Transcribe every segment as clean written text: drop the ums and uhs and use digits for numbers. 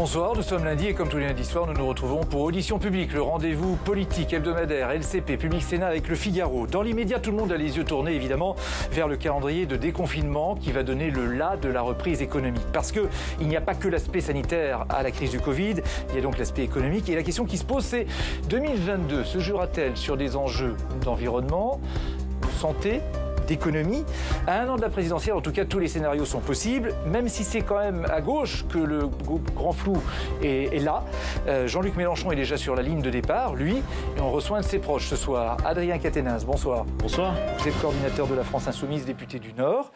Bonsoir, nous sommes lundi et comme tous les lundis soirs, nous nous retrouvons pour Audition Publique, le rendez-vous politique hebdomadaire LCP, Public Sénat avec le Figaro. Dans l'immédiat, tout le monde a les yeux tournés évidemment vers le calendrier de déconfinement qui va donner le la de la reprise économique. Parce qu'il n'y a pas que l'aspect sanitaire à la crise du Covid, il y a donc l'aspect économique. Et la question qui se pose, c'est 2022 se jouera-t-elle sur des enjeux d'environnement, de santé, d'économie? À un an de la présidentielle, en tout cas, tous les scénarios sont possibles, même si c'est quand même à gauche que le grand flou est là. Jean-Luc Mélenchon est déjà sur la ligne de départ, lui, et on reçoit un de ses proches ce soir. Adrien Quatennens, bonsoir. Bonsoir. Vous êtes coordinateur de la France Insoumise, député du Nord.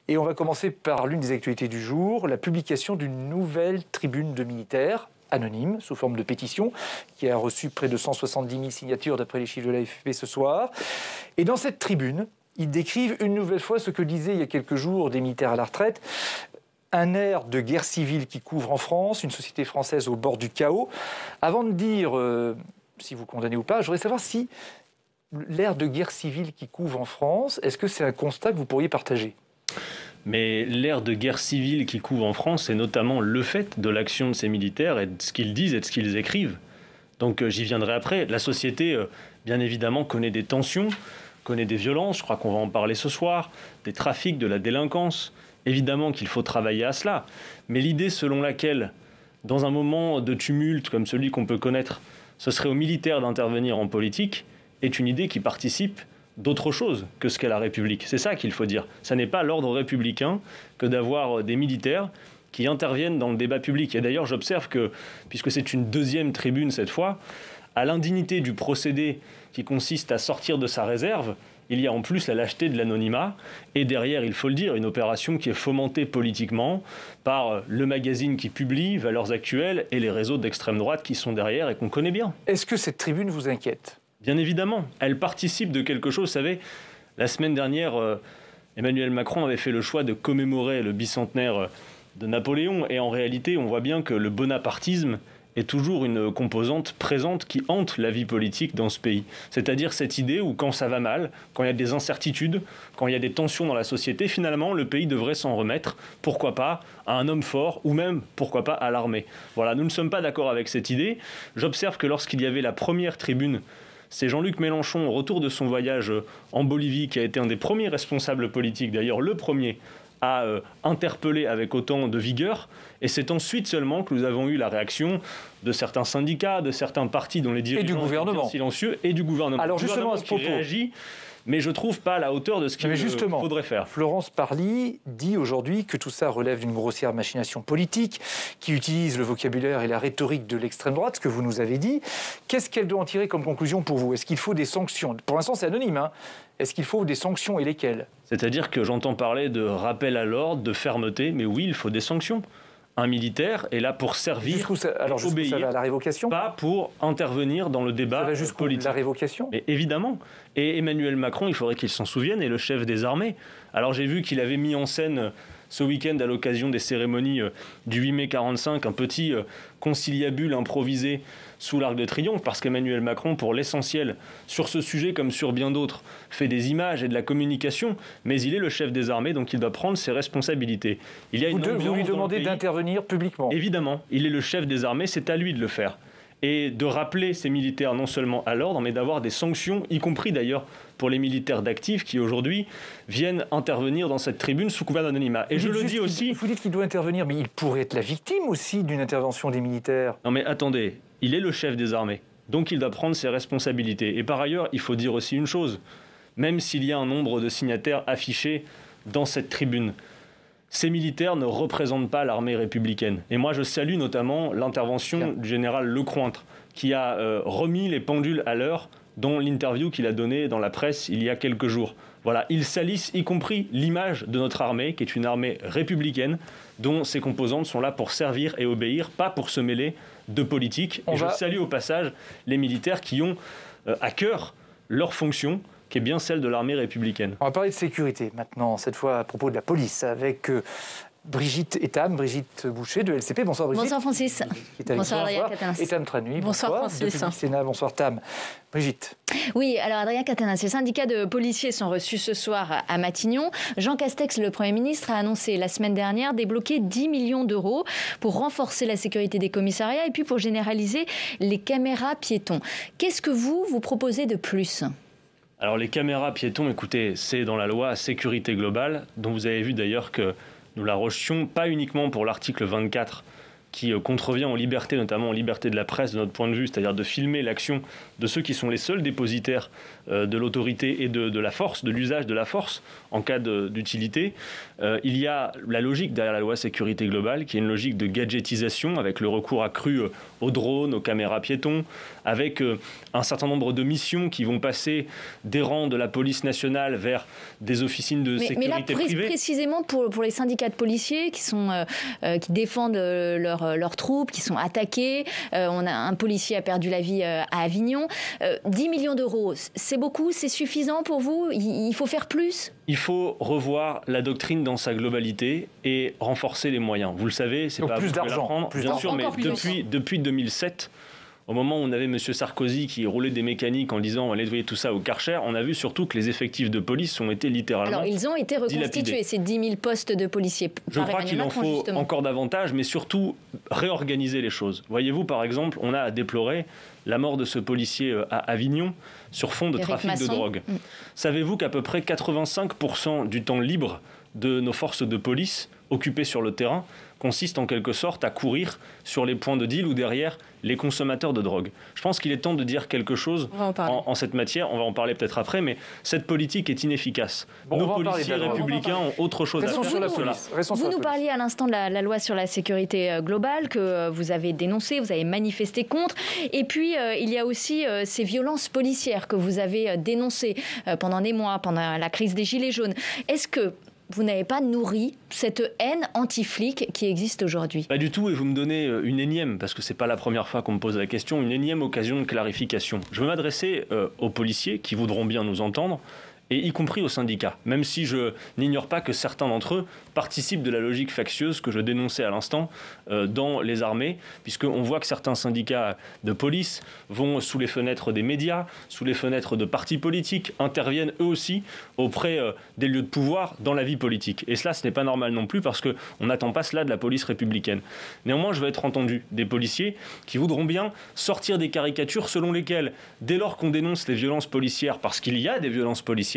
Et on va commencer par l'une des actualités du jour, la publication d'une nouvelle tribune de militaires anonyme, sous forme de pétition, qui a reçu près de 170 000 signatures d'après les chiffres de l'AFP ce soir. Et dans cette tribune, ils décrivent une nouvelle fois ce que disaient il y a quelques jours des militaires à la retraite, un air de guerre civile qui couvre en France, une société française au bord du chaos. Avant de dire si vous condamnez ou pas, je voudrais savoir si l'air de guerre civile qui couvre en France, est-ce que c'est un constat que vous pourriez partager ? Mais l'ère de guerre civile qui couvre en France, c'est notamment le fait de l'action de ces militaires et de ce qu'ils disent et de ce qu'ils écrivent. Donc j'y viendrai après. La société, bien évidemment, connaît des tensions, connaît des violences, je crois qu'on va en parler ce soir, des trafics, de la délinquance. Évidemment qu'il faut travailler à cela. Mais l'idée selon laquelle, dans un moment de tumulte comme celui qu'on peut connaître, ce serait aux militaires d'intervenir en politique, est une idée qui participe d'autre chose que ce qu'est la République. C'est ça qu'il faut dire. Ça n'est pas l'ordre républicain que d'avoir des militaires qui interviennent dans le débat public. Et d'ailleurs, j'observe que, puisque c'est une deuxième tribune cette fois, à l'indignité du procédé qui consiste à sortir de sa réserve, il y a en plus la lâcheté de l'anonymat. Et derrière, il faut le dire, une opération qui est fomentée politiquement par le magazine qui publie Valeurs Actuelles et les réseaux d'extrême droite qui sont derrière et qu'on connaît bien. Est-ce que cette tribune vous inquiète ? Bien évidemment, elle participe de quelque chose. Vous savez, la semaine dernière, Emmanuel Macron avait fait le choix de commémorer le bicentenaire de Napoléon. Et en réalité, on voit bien que le bonapartisme est toujours une composante présente qui hante la vie politique dans ce pays. C'est-à-dire cette idée où quand ça va mal, quand il y a des incertitudes, quand il y a des tensions dans la société, finalement, le pays devrait s'en remettre, pourquoi pas, à un homme fort ou même, pourquoi pas, à l'armée. Voilà, nous ne sommes pas d'accord avec cette idée. J'observe que lorsqu'il y avait la première tribune, c'est Jean-Luc Mélenchon, au retour de son voyage en Bolivie, qui a été un des premiers responsables politiques, d'ailleurs le premier, à interpeller avec autant de vigueur. Et c'est ensuite seulement que nous avons eu la réaction de certains syndicats, de certains partis dont les dirigeants sont silencieux, et du gouvernement. Alors justement, à ce propos, qui réagit, mais je ne trouve pas à la hauteur de ce qu'il faudrait faire. Florence Parly dit aujourd'hui que tout ça relève d'une grossière machination politique, qui utilise le vocabulaire et la rhétorique de l'extrême droite, ce que vous nous avez dit. Qu'est-ce qu'elle doit en tirer comme conclusion pour vous ? Est-ce qu'il faut des sanctions ? Pour l'instant, c'est anonyme, hein. Est-ce qu'il faut des sanctions et lesquelles ? C'est-à-dire que j'entends parler de rappel à l'ordre, de fermeté, mais oui, il faut des sanctions. Un militaire est là pour servir, obéir, ça va à la révocation ? Pas pour intervenir dans le débat politique. Ça va jusqu'à la révocation ? Mais évidemment. Et Emmanuel Macron, il faudrait qu'il s'en souvienne, est le chef des armées. Alors j'ai vu qu'il avait mis en scène ce week-end, à l'occasion des cérémonies du 8 mai 45, un petit conciliabule improvisé sous l'Arc de Triomphe, parce qu'Emmanuel Macron, pour l'essentiel, sur ce sujet comme sur bien d'autres, fait des images et de la communication, mais il est le chef des armées, donc il doit prendre ses responsabilités. Il y a vous lui demandez d'intervenir publiquement ? Évidemment, il est le chef des armées, c'est à lui de le faire. Et de rappeler ces militaires non seulement à l'ordre, mais d'avoir des sanctions, y compris d'ailleurs pour les militaires d'actifs qui aujourd'hui viennent intervenir dans cette tribune sous couvert d'anonymat. Et je le dis aussi... Vous dites qu'il doit intervenir, mais il pourrait être la victime aussi d'une intervention des militaires. Non mais attendez, il est le chef des armées, donc il doit prendre ses responsabilités. Et par ailleurs, il faut dire aussi une chose, même s'il y a un nombre de signataires affichés dans cette tribune, ces militaires ne représentent pas l'armée républicaine. Et moi, je salue notamment l'intervention du général Lecrointre, qui a remis les pendules à l'heure, dont l'interview qu'il a donnée dans la presse il y a quelques jours. Voilà, ils salissent y compris l'image de notre armée, qui est une armée républicaine, dont ses composantes sont là pour servir et obéir, pas pour se mêler de politique. Je salue au passage les militaires qui ont à cœur leur fonction, qui est bien celle de l'armée républicaine. On va parler de sécurité maintenant, cette fois à propos de la police, avec Brigitte Boucher de LCP. Bonsoir Brigitte. Bonsoir Francis. Bonsoir Adrien Quatennens. Et Tam Tranui. Bonsoir Francis. De Public Sénat. Bonsoir Tam. Brigitte. Oui, alors Adrien Quatennens, les syndicats de policiers sont reçus ce soir à Matignon. Jean Castex, le Premier ministre, a annoncé la semaine dernière débloquer 10 millions d'euros pour renforcer la sécurité des commissariats et puis pour généraliser les caméras piétons. Qu'est-ce que vous proposez de plus ? Alors les caméras piétons, écoutez, c'est dans la loi sécurité globale, dont vous avez vu d'ailleurs que nous la rejetions, pas uniquement pour l'article 24, qui contrevient aux libertés, notamment aux libertés de la presse de notre point de vue, c'est-à-dire de filmer l'action de ceux qui sont les seuls dépositaires de l'autorité et de la force, de l'usage de la force en cas d'utilité. Il y a la logique derrière la loi sécurité globale, qui est une logique de gadgetisation, avec le recours accru aux drones, aux caméras piétons, avec un certain nombre de missions qui vont passer des rangs de la police nationale vers des officines de sécurité privée. Mais précisément pour les syndicats de policiers qui défendent leurs troupes, qui sont attaqués. Un policier a perdu la vie à Avignon. 10 millions d'euros, c'est beaucoup, c'est suffisant pour vous ? Il faut faire plus ? Il faut revoir la doctrine dans sa globalité et renforcer les moyens. Vous le savez, c'est donc pas plus d'argent, bien sûr, mais depuis 2007, au moment où on avait M. Sarkozy qui roulait des mécaniques en disant on va nettoyer tout ça au Karcher, on a vu surtout que les effectifs de police ont été littéralement dilapidés. Alors ils ont été reconstitués, ces 10 000 postes de policiers. Je crois qu'il en faut encore davantage, mais surtout réorganiser les choses. Voyez-vous, par exemple, on a à déplorer la mort de ce policier à Avignon sur fond de trafic de drogue. Savez-vous qu'à peu près 85% du temps libre de nos forces de police occupées sur le terrain consiste en quelque sorte à courir sur les points de deal ou derrière les consommateurs de drogue. Je pense qu'il est temps de dire quelque chose en cette matière. On va en parler peut-être après, mais cette politique est inefficace. Nos policiers républicains ont autre chose à faire sur cela. Vous nous parliez à l'instant de la loi sur la sécurité globale que vous avez dénoncée, vous avez manifesté contre. Et puis, il y a aussi ces violences policières que vous avez dénoncées pendant des mois, pendant la crise des Gilets jaunes. Est-ce que vous n'avez pas nourri cette haine anti-flic qui existe aujourd'hui ? Pas du tout, et vous me donnez une énième, parce que c'est pas la première fois qu'on me pose la question, une énième occasion de clarification. Je veux m'adresser aux policiers qui voudront bien nous entendre, et y compris aux syndicats, même si je n'ignore pas que certains d'entre eux participent de la logique factieuse que je dénonçais à l'instant dans les armées, puisqu'on voit que certains syndicats de police vont sous les fenêtres des médias, sous les fenêtres de partis politiques, interviennent eux aussi auprès des lieux de pouvoir dans la vie politique. Et cela, ce n'est pas normal non plus, parce qu'on n'attend pas cela de la police républicaine. Néanmoins, je veux être entendu des policiers qui voudront bien sortir des caricatures selon lesquelles, dès lors qu'on dénonce les violences policières, parce qu'il y a des violences policières,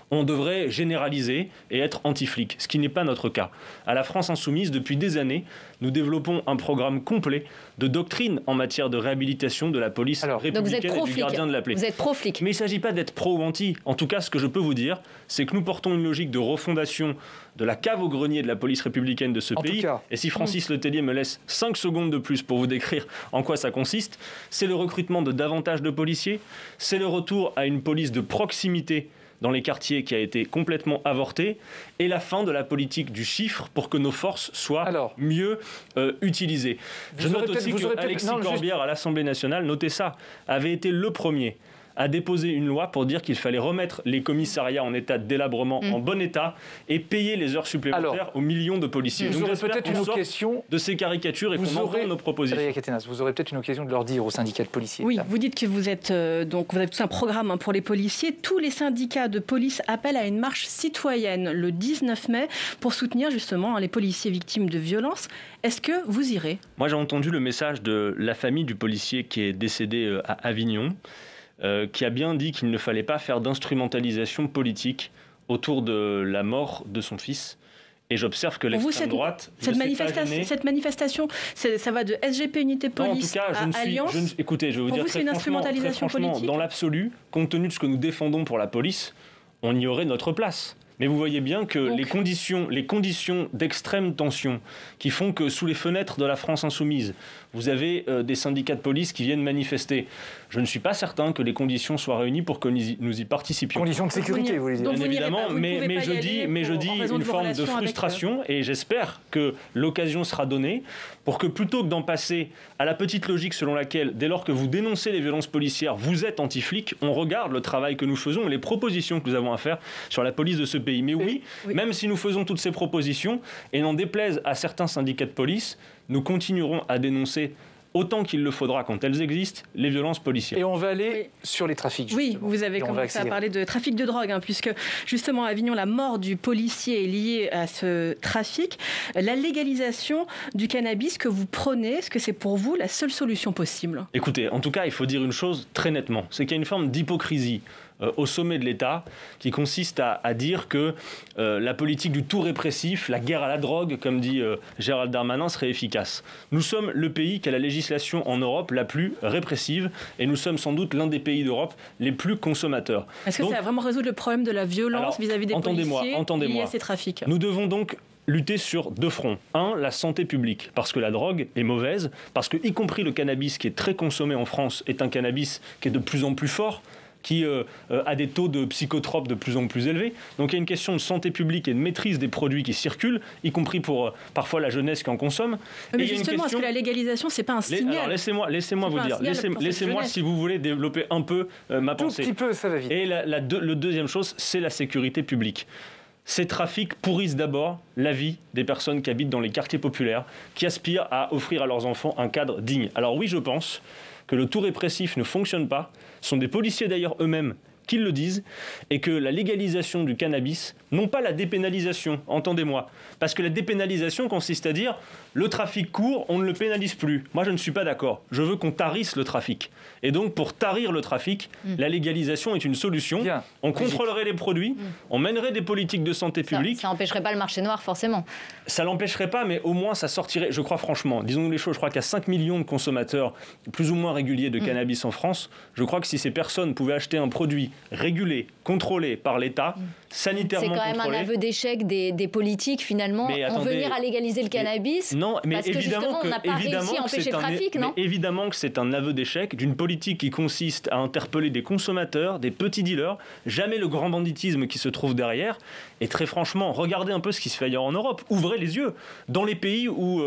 on devrait généraliser et être anti-flic, ce qui n'est pas notre cas. À la France Insoumise, depuis des années, nous développons un programme complet de doctrine en matière de réhabilitation de la police républicaine et du gardien de la paix. Vous êtes pro-flic. Mais il ne s'agit pas d'être pro ou anti. En tout cas, ce que je peux vous dire, c'est que nous portons une logique de refondation de la cave au grenier de la police républicaine de ce pays. Et si Francis Letellier me laisse 5 secondes de plus pour vous décrire en quoi ça consiste, c'est le recrutement de davantage de policiers, c'est le retour à une police de proximité dans les quartiers qui a été complètement avorté, et la fin de la politique du chiffre pour que nos forces soient mieux utilisées. Je note aussi que Alexis Corbière à l'Assemblée nationale, notez ça, avait été le premier a déposé une loi pour dire qu'il fallait remettre les commissariats en état de délabrement en bon état et payer les heures supplémentaires aux millions de policiers. Vous aurez peut-être une occasion de ces caricatures et qu'on entende nos propositions. Vous aurez peut-être une occasion de leur dire aux syndicats de policiers. Oui, vous dites que vous êtes vous avez tout un programme pour les policiers. Tous les syndicats de police appellent à une marche citoyenne le 19 mai pour soutenir justement les policiers victimes de violences. Est-ce que vous irez ? Moi, j'ai entendu le message de la famille du policier qui est décédé à Avignon. Qui a bien dit qu'il ne fallait pas faire d'instrumentalisation politique autour de la mort de son fils. Et j'observe que l'extrême droite... Cette manifestation, ça va de SGP Unité Police à Alliance. Écoutez, je vais vous dire très franchement, dans l'absolu, compte tenu de ce que nous défendons pour la police, on y aurait notre place. Mais vous voyez bien que les conditions d'extrême tension qui font que sous les fenêtres de la France Insoumise, vous avez des syndicats de police qui viennent manifester. Je ne suis pas certain que les conditions soient réunies pour que nous y participions. Conditions de sécurité, vous voulez dire. Bien évidemment, mais je dis une forme de frustration et j'espère que l'occasion sera donnée pour que plutôt que d'en passer à la petite logique selon laquelle, dès lors que vous dénoncez les violences policières, vous êtes anti-flic, on regarde le travail que nous faisons et les propositions que nous avons à faire sur la police de ce pays. Mais oui, même si nous faisons toutes ces propositions, et n'en déplaise à certains syndicats de police, nous continuerons à dénoncer autant qu'il le faudra quand elles existent, les violences policières. Et on va aller sur les trafics, justement. Oui, vous avez commencé à parler de trafic de drogue, puisque justement à Avignon, la mort du policier est liée à ce trafic. La légalisation du cannabis que vous prenez, est-ce que c'est pour vous la seule solution possible ? Écoutez, en tout cas, il faut dire une chose très nettement, c'est qu'il y a une forme d'hypocrisie au sommet de l'État qui consiste à dire que la politique du tout répressif, la guerre à la drogue, comme dit Gérald Darmanin, serait efficace. Nous sommes le pays qui a la législation en Europe la plus répressive et nous sommes sans doute l'un des pays d'Europe les plus consommateurs. Est-ce que ça va vraiment résoudre le problème de la violence vis-à-vis des policiers liés à ces trafics ? Nous devons donc lutter sur deux fronts. Un, la santé publique, parce que la drogue est mauvaise, parce que, y compris le cannabis qui est très consommé en France, est un cannabis qui est de plus en plus fort, qui a des taux de psychotropes de plus en plus élevés. Donc il y a une question de santé publique et de maîtrise des produits qui circulent, y compris pour parfois la jeunesse qui en consomme. Mais justement, est-ce que la légalisation, c'est pas un signal ? Alors laissez-moi vous dire, laissez-moi si vous voulez développer un peu ma pensée. Tout petit peu, ça va vite. Et le deuxième chose, c'est la sécurité publique. Ces trafics pourrissent d'abord la vie des personnes qui habitent dans les quartiers populaires, qui aspirent à offrir à leurs enfants un cadre digne. Alors oui, je pense que le tout répressif ne fonctionne pas. Ce sont des policiers d'ailleurs eux-mêmes qui le disent, et que la légalisation du cannabis, non pas la dépénalisation, entendez-moi, parce que la dépénalisation consiste à dire le trafic court, on ne le pénalise plus. Moi, je ne suis pas d'accord. Je veux qu'on tarisse le trafic. Et donc, pour tarir le trafic, la légalisation est une solution. Bien. On contrôlerait les produits, on mènerait des politiques de santé publique. Ça n'empêcherait pas le marché noir, forcément. Ça l'empêcherait pas, mais au moins ça sortirait, je crois franchement, disons-nous les choses, je crois qu'il y a 5 millions de consommateurs plus ou moins réguliers de cannabis en France. Je crois que si ces personnes pouvaient acheter un produit régulé, contrôlé par l'État, sanitairement contrôlé... C'est quand même un aveu d'échec des politiques, finalement, en venir à légaliser le cannabis. Non, mais parce que justement, on n'a pas réussi à empêcher le trafic, non ? Mais évidemment que c'est un aveu d'échec d'une politique qui consiste à interpeller des consommateurs, des petits dealers, jamais le grand banditisme qui se trouve derrière. Et très franchement, regardez un peu ce qui se fait ailleurs en Europe. Ouvrez les yeux. Dans les pays où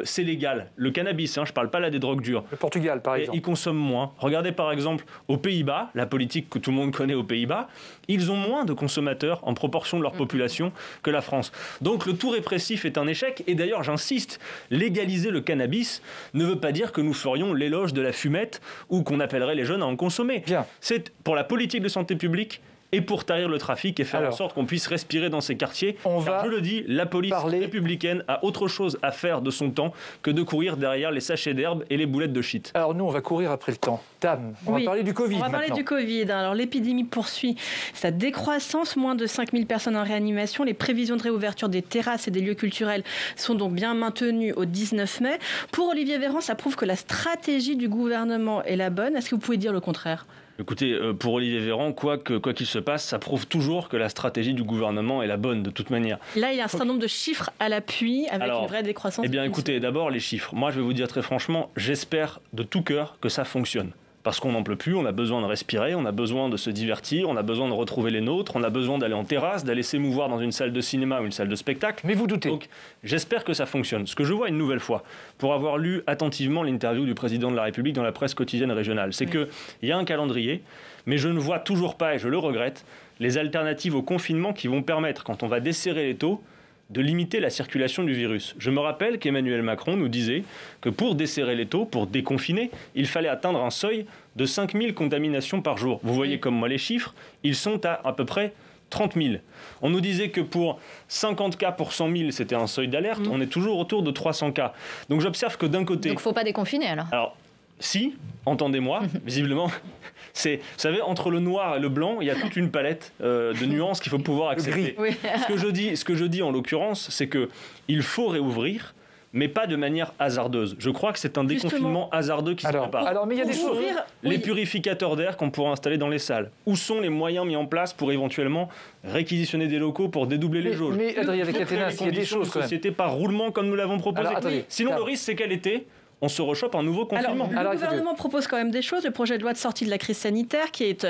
c'est légal, le cannabis, je ne parle pas là des drogues dures. Le Portugal, par exemple. Ils consomment moins. Regardez par exemple aux Pays-Bas, la politique que tout le monde connaît aux Pays-Bas, ils ont moins de consommateurs en proportion de leur population que la France. Donc le tout répressif est un échec. Et d'ailleurs, j'insiste, légaliser le cannabis ne veut pas dire que nous ferions l'éloge de la fumette ou qu'on appellerait les jeunes à en consommer. Bien. C'est pour la politique de santé publique et pour tarir le trafic et faire en sorte qu'on puisse respirer dans ces quartiers. Car je le dis, la police républicaine a autre chose à faire de son temps que de courir derrière les sachets d'herbe et les boulettes de shit. Alors nous, on va courir après le temps. Tam, on va parler du Covid. On va parler maintenant. du Covid. Alors l'épidémie poursuit sa décroissance, moins de 5000 personnes en réanimation. Les prévisions de réouverture des terrasses et des lieux culturels sont donc bien maintenues au 19 mai. Pour Olivier Véran, ça prouve que la stratégie du gouvernement est la bonne. Est-ce que vous pouvez dire le contraire ? Écoutez, pour Olivier Véran, quoi qu'il se passe, ça prouve toujours que la stratégie du gouvernement est la bonne, de toute manière. Là, il y a un certain nombre de chiffres à l'appui, avec une vraie décroissance. Eh bien, écoutez, d'abord, les chiffres. Moi, je vais vous dire très franchement, j'espère de tout cœur que ça fonctionne. Parce qu'on n'en peut plus, on a besoin de respirer, on a besoin de se divertir, on a besoin de retrouver les nôtres, on a besoin d'aller en terrasse, d'aller s'émouvoir dans une salle de cinéma ou une salle de spectacle. Mais vous doutez. Donc, j'espère que ça fonctionne. Ce que je vois une nouvelle fois, pour avoir lu attentivement l'interview du président de la République dans la presse quotidienne régionale, c'est qu'il y a un calendrier, mais je ne vois toujours pas, et je le regrette, les alternatives au confinement qui vont permettre, quand on va desserrer les taux, de limiter la circulation du virus. Je me rappelle qu'Emmanuel Macron nous disait que pour desserrer les taux, pour déconfiner, il fallait atteindre un seuil de 5000 contaminations par jour. Vous voyez comme moi les chiffres, ils sont à peu près 30 000. On nous disait que pour 50 cas pour 100 000, c'était un seuil d'alerte. On est toujours autour de 300 cas. Donc j'observe que d'un côté... Donc il ne faut pas déconfiner alors. Alors, si, entendez-moi, visiblement... Vous savez, entre le noir et le blanc, il y a toute une palette de nuances qu'il faut pouvoir accepter. Oui. Ce que je dis en l'occurrence, c'est qu'il faut réouvrir, mais pas de manière hasardeuse. Je crois que c'est un déconfinement hasardeux qui se prépare. Alors, mais il y a des choses. Les purificateurs d'air qu'on pourra installer dans les salles. Où sont les moyens mis en place pour éventuellement réquisitionner des locaux pour dédoubler les jauges? Mais Adrien, avec Athéna, il y a des choses quand même. Société par roulement comme nous l'avons proposé. Alors, attendez, sinon, le risque, c'est quel été on se rechoppe un nouveau confinement. Alors, le gouvernement propose quand même des choses. Le projet de loi de sortie de la crise sanitaire qui est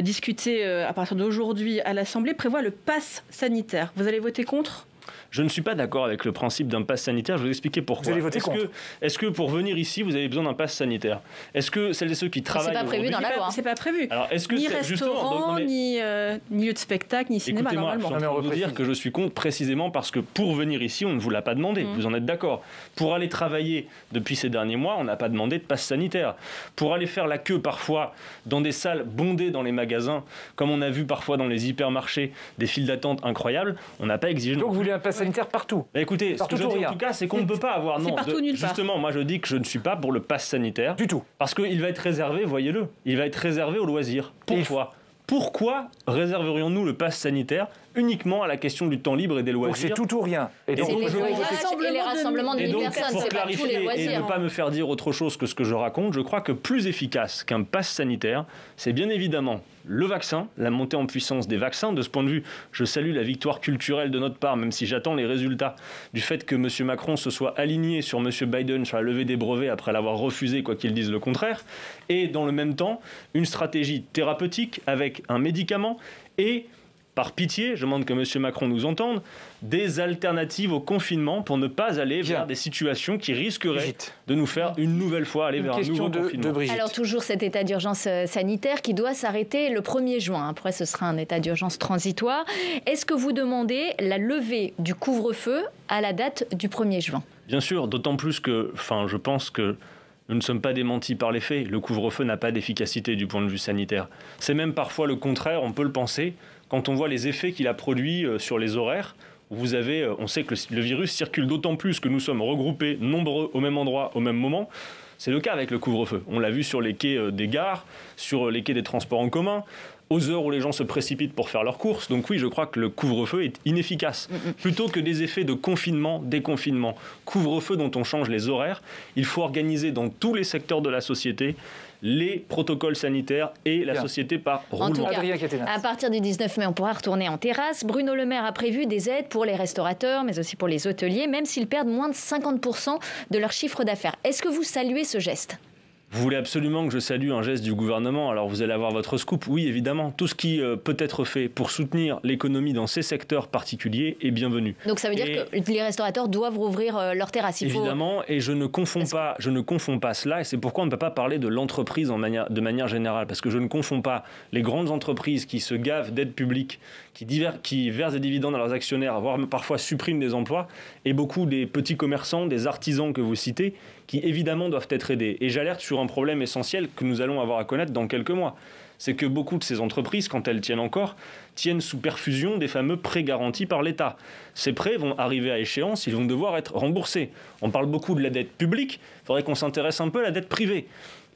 discuté à partir d'aujourd'hui à l'Assemblée prévoit le pass sanitaire. Vous allez voter contre ? Je ne suis pas d'accord avec le principe d'un pass sanitaire. Je vais vous expliquer pourquoi. Vous allez voter contre. Est-ce que pour venir ici, vous avez besoin d'un pass sanitaire ? Est-ce que celles et ceux qui travaillent c'est pas prévu dans la loi. C'est pas prévu. Alors, est-ce que ni restaurant, ni lieu de spectacle, ni cinéma, normalement. Écoutez-moi, je vais vous dire que je suis contre précisément parce que pour venir ici, on ne vous l'a pas demandé. Vous en êtes d'accord. Pour aller travailler depuis ces derniers mois, on n'a pas demandé de pass sanitaire. Pour aller faire la queue parfois dans des salles bondées dans les magasins, comme on a vu parfois dans les hypermarchés, des files d'attente incroyables, on n'a pas exigé. Donc vous voulez un pass sanitaire partout ? Écoutez, ce que je dis en tout cas, c'est qu'on ne peut pas avoir... C'est partout, nulle part. Justement, moi je dis que je ne suis pas pour le pass sanitaire. Du tout. Parce qu'il va être réservé, voyez-le, il va être réservé aux loisirs. Pourquoi réserverions-nous le pass sanitaire uniquement à la question du temps libre et des loisirs ? Donc c'est tout ou rien. Et donc les rassemblements de 1000 personnes, c'est pas tous les loisirs. Et ne pas me faire dire autre chose que ce que je raconte, je crois que plus efficace qu'un pass sanitaire, c'est bien évidemment le vaccin, la montée en puissance des vaccins. De ce point de vue, je salue la victoire culturelle de notre part, même si j'attends les résultats du fait que M. Macron se soit aligné sur M. Biden sur la levée des brevets après l'avoir refusé, quoi qu'il dise le contraire. Et dans le même temps, une stratégie thérapeutique avec un médicament et... Par pitié, je demande que M. Macron nous entende, des alternatives au confinement pour ne pas aller vers des situations qui risqueraient de nous faire une nouvelle fois aller vers un nouveau confinement. Alors toujours cet état d'urgence sanitaire qui doit s'arrêter le 1er juin. Après, ce sera un état d'urgence transitoire. Est-ce que vous demandez la levée du couvre-feu à la date du 1er juin ? Bien sûr, d'autant plus que, je pense que nous ne sommes pas démentis par les faits. Le couvre-feu n'a pas d'efficacité du point de vue sanitaire. C'est même parfois le contraire, on peut le penser, quand on voit les effets qu'il a produits sur les horaires. On sait que le virus circule d'autant plus que nous sommes regroupés nombreux au même endroit, au même moment. C'est le cas avec le couvre-feu. On l'a vu sur les quais des gares, sur les quais des transports en commun, aux heures où les gens se précipitent pour faire leurs courses. Donc oui, je crois que le couvre-feu est inefficace. Plutôt que des effets de confinement, déconfinement, couvre-feu dont on change les horaires, il faut organiser dans tous les secteurs de la société les protocoles sanitaires et la société par roulement. En tout cas, à partir du 19 mai, on pourra retourner en terrasse. Bruno Le Maire a prévu des aides pour les restaurateurs, mais aussi pour les hôteliers, même s'ils perdent moins de 50% de leur chiffre d'affaires. Est-ce que vous saluez ce geste ? Vous voulez absolument que je salue un geste du gouvernement, alors vous allez avoir votre scoop. Oui, évidemment, tout ce qui peut être fait pour soutenir l'économie dans ces secteurs particuliers est bienvenu. Donc ça veut dire que les restaurateurs doivent rouvrir leurs terrasses. Évidemment, et je ne confonds pas cela, et c'est pourquoi on ne peut pas parler de l'entreprise de manière générale, parce que je ne confonds pas les grandes entreprises qui se gavent d'aides publiques, qui versent des dividendes à leurs actionnaires, voire parfois suppriment des emplois, et beaucoup des petits commerçants, des artisans que vous citez, qui évidemment doivent être aidés. Et j'alerte sur un problème essentiel que nous allons avoir à connaître dans quelques mois. C'est que beaucoup de ces entreprises, quand elles tiennent encore, tiennent sous perfusion des fameux prêts garantis par l'État. Ces prêts vont arriver à échéance, ils vont devoir être remboursés. On parle beaucoup de la dette publique, il faudrait qu'on s'intéresse un peu à la dette privée.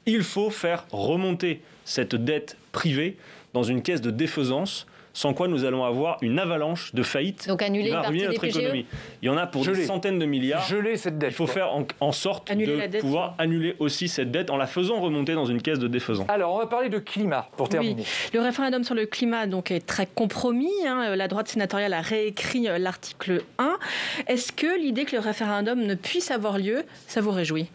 Il faut faire remonter cette dette privée dans une caisse de défaisance, sans quoi nous allons avoir une avalanche de faillites. Donc annuler qui va ruiner notre économie. Il y en a pour des centaines de milliards. Geler cette dette. Il faut faire en sorte de pouvoir annuler aussi cette dette en la faisant remonter dans une caisse de défaisance. Alors, on va parler de climat pour terminer. Oui. Le référendum sur le climat donc, est très compromis. La droite sénatoriale a réécrit l'article 1. Est-ce que l'idée que le référendum ne puisse avoir lieu, ça vous réjouit ?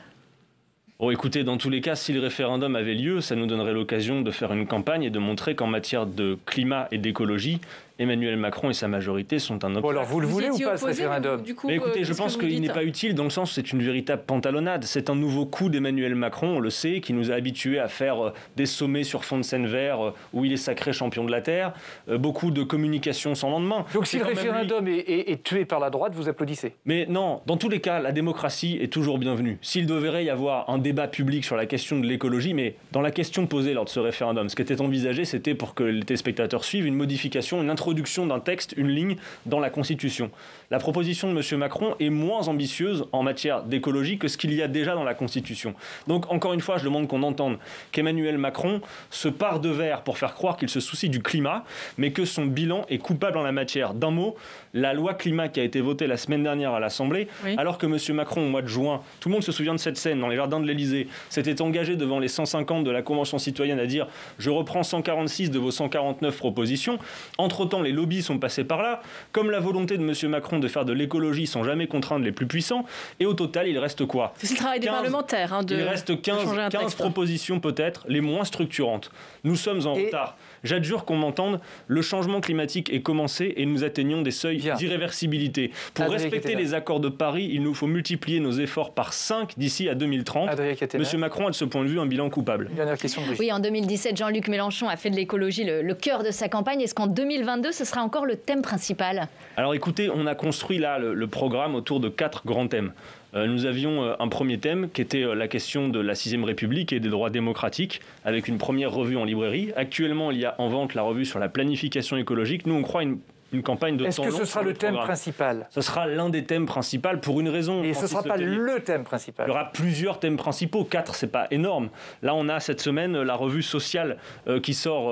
Bon, écoutez, dans tous les cas, si le référendum avait lieu, ça nous donnerait l'occasion de faire une campagne et de montrer qu'en matière de climat et d'écologie, Emmanuel Macron et sa majorité sont un obstacle. Bon, alors vous le voulez ou pas, ce référendum ? Mais écoutez, je pense qu'il n'est pas utile dans le sens où c'est une véritable pantalonnade. C'est un nouveau coup d'Emmanuel Macron, on le sait, qui nous a habitués à faire des sommets sur fond de scène vert où il est sacré champion de la Terre, beaucoup de communication sans lendemain. Donc si le référendum est tué par la droite, vous applaudissez ? Mais non, dans tous les cas, la démocratie est toujours bienvenue. S'il devrait y avoir un débat public sur la question de l'écologie, mais dans la question posée lors de ce référendum, ce qui était envisagé, c'était pour que les téléspectateurs suivent une modification, une introduction d'un texte, une ligne dans la Constitution. La proposition de M. Macron est moins ambitieuse en matière d'écologie que ce qu'il y a déjà dans la Constitution. Donc, encore une fois, je demande qu'on entende qu'Emmanuel Macron se pare de verre pour faire croire qu'il se soucie du climat, mais que son bilan est coupable en la matière. D'un mot, la loi climat qui a été votée la semaine dernière à l'Assemblée, alors que M. Macron, au mois de juin, tout le monde se souvient de cette scène dans les jardins de l'Élysée, s'était engagé devant les 150 de la Convention citoyenne à dire « Je reprends 146 de vos 149 propositions ». Entre-temps, temps, les lobbies sont passés par là, comme la volonté de M. Macron de faire de l'écologie sans jamais contraindre les plus puissants. Et au total, il reste quoi ? C'est le travail des parlementaires. Il reste 15 propositions peut-être, les moins structurantes. Nous sommes en retard. J'adjure qu'on m'entende, le changement climatique est commencé et nous atteignons des seuils d'irréversibilité. Pour respecter les accords de Paris, il nous faut multiplier nos efforts par 5 d'ici à 2030. Monsieur Macron a de ce point de vue un bilan coupable. Dernière question de Brigitte. Oui, en 2017, Jean-Luc Mélenchon a fait de l'écologie le cœur de sa campagne. Est-ce qu'en 2022, ce sera encore le thème principal ? Alors écoutez, on a construit là le programme autour de 4 grands thèmes. Nous avions un premier thème qui était la question de la 6ème République et des droits démocratiques, avec une première revue en librairie. Actuellement, il y a en vente la revue sur la planification écologique. Nous, on croit une campagne de temps long. Est-ce que ce sera le thème principal ? Ce sera l'un des thèmes principaux pour une raison. Et ce ne sera pas le thème principal. Il y aura plusieurs thèmes principaux, 4, c'est pas énorme. Là, on a cette semaine la revue sociale qui sort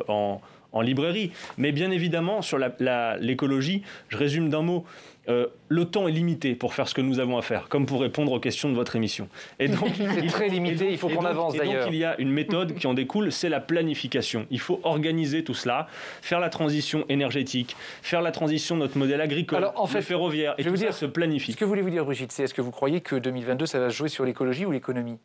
en librairie. Mais bien évidemment, sur l'écologie, je résume d'un mot. Le temps est limité pour faire ce que nous avons à faire, comme pour répondre aux questions de votre émission. Et donc, il est très limité, il faut qu'on avance d'ailleurs. Et donc, il y a une méthode qui en découle, c'est la planification. Il faut organiser tout cela, faire la transition énergétique, faire la transition de notre modèle agricole, ferroviaire, et tout ça se planifie. Ce que voulez-vous dire, Brigitte, c'est est-ce que vous croyez que 2022, ça va se jouer sur l'écologie ou l'économie ?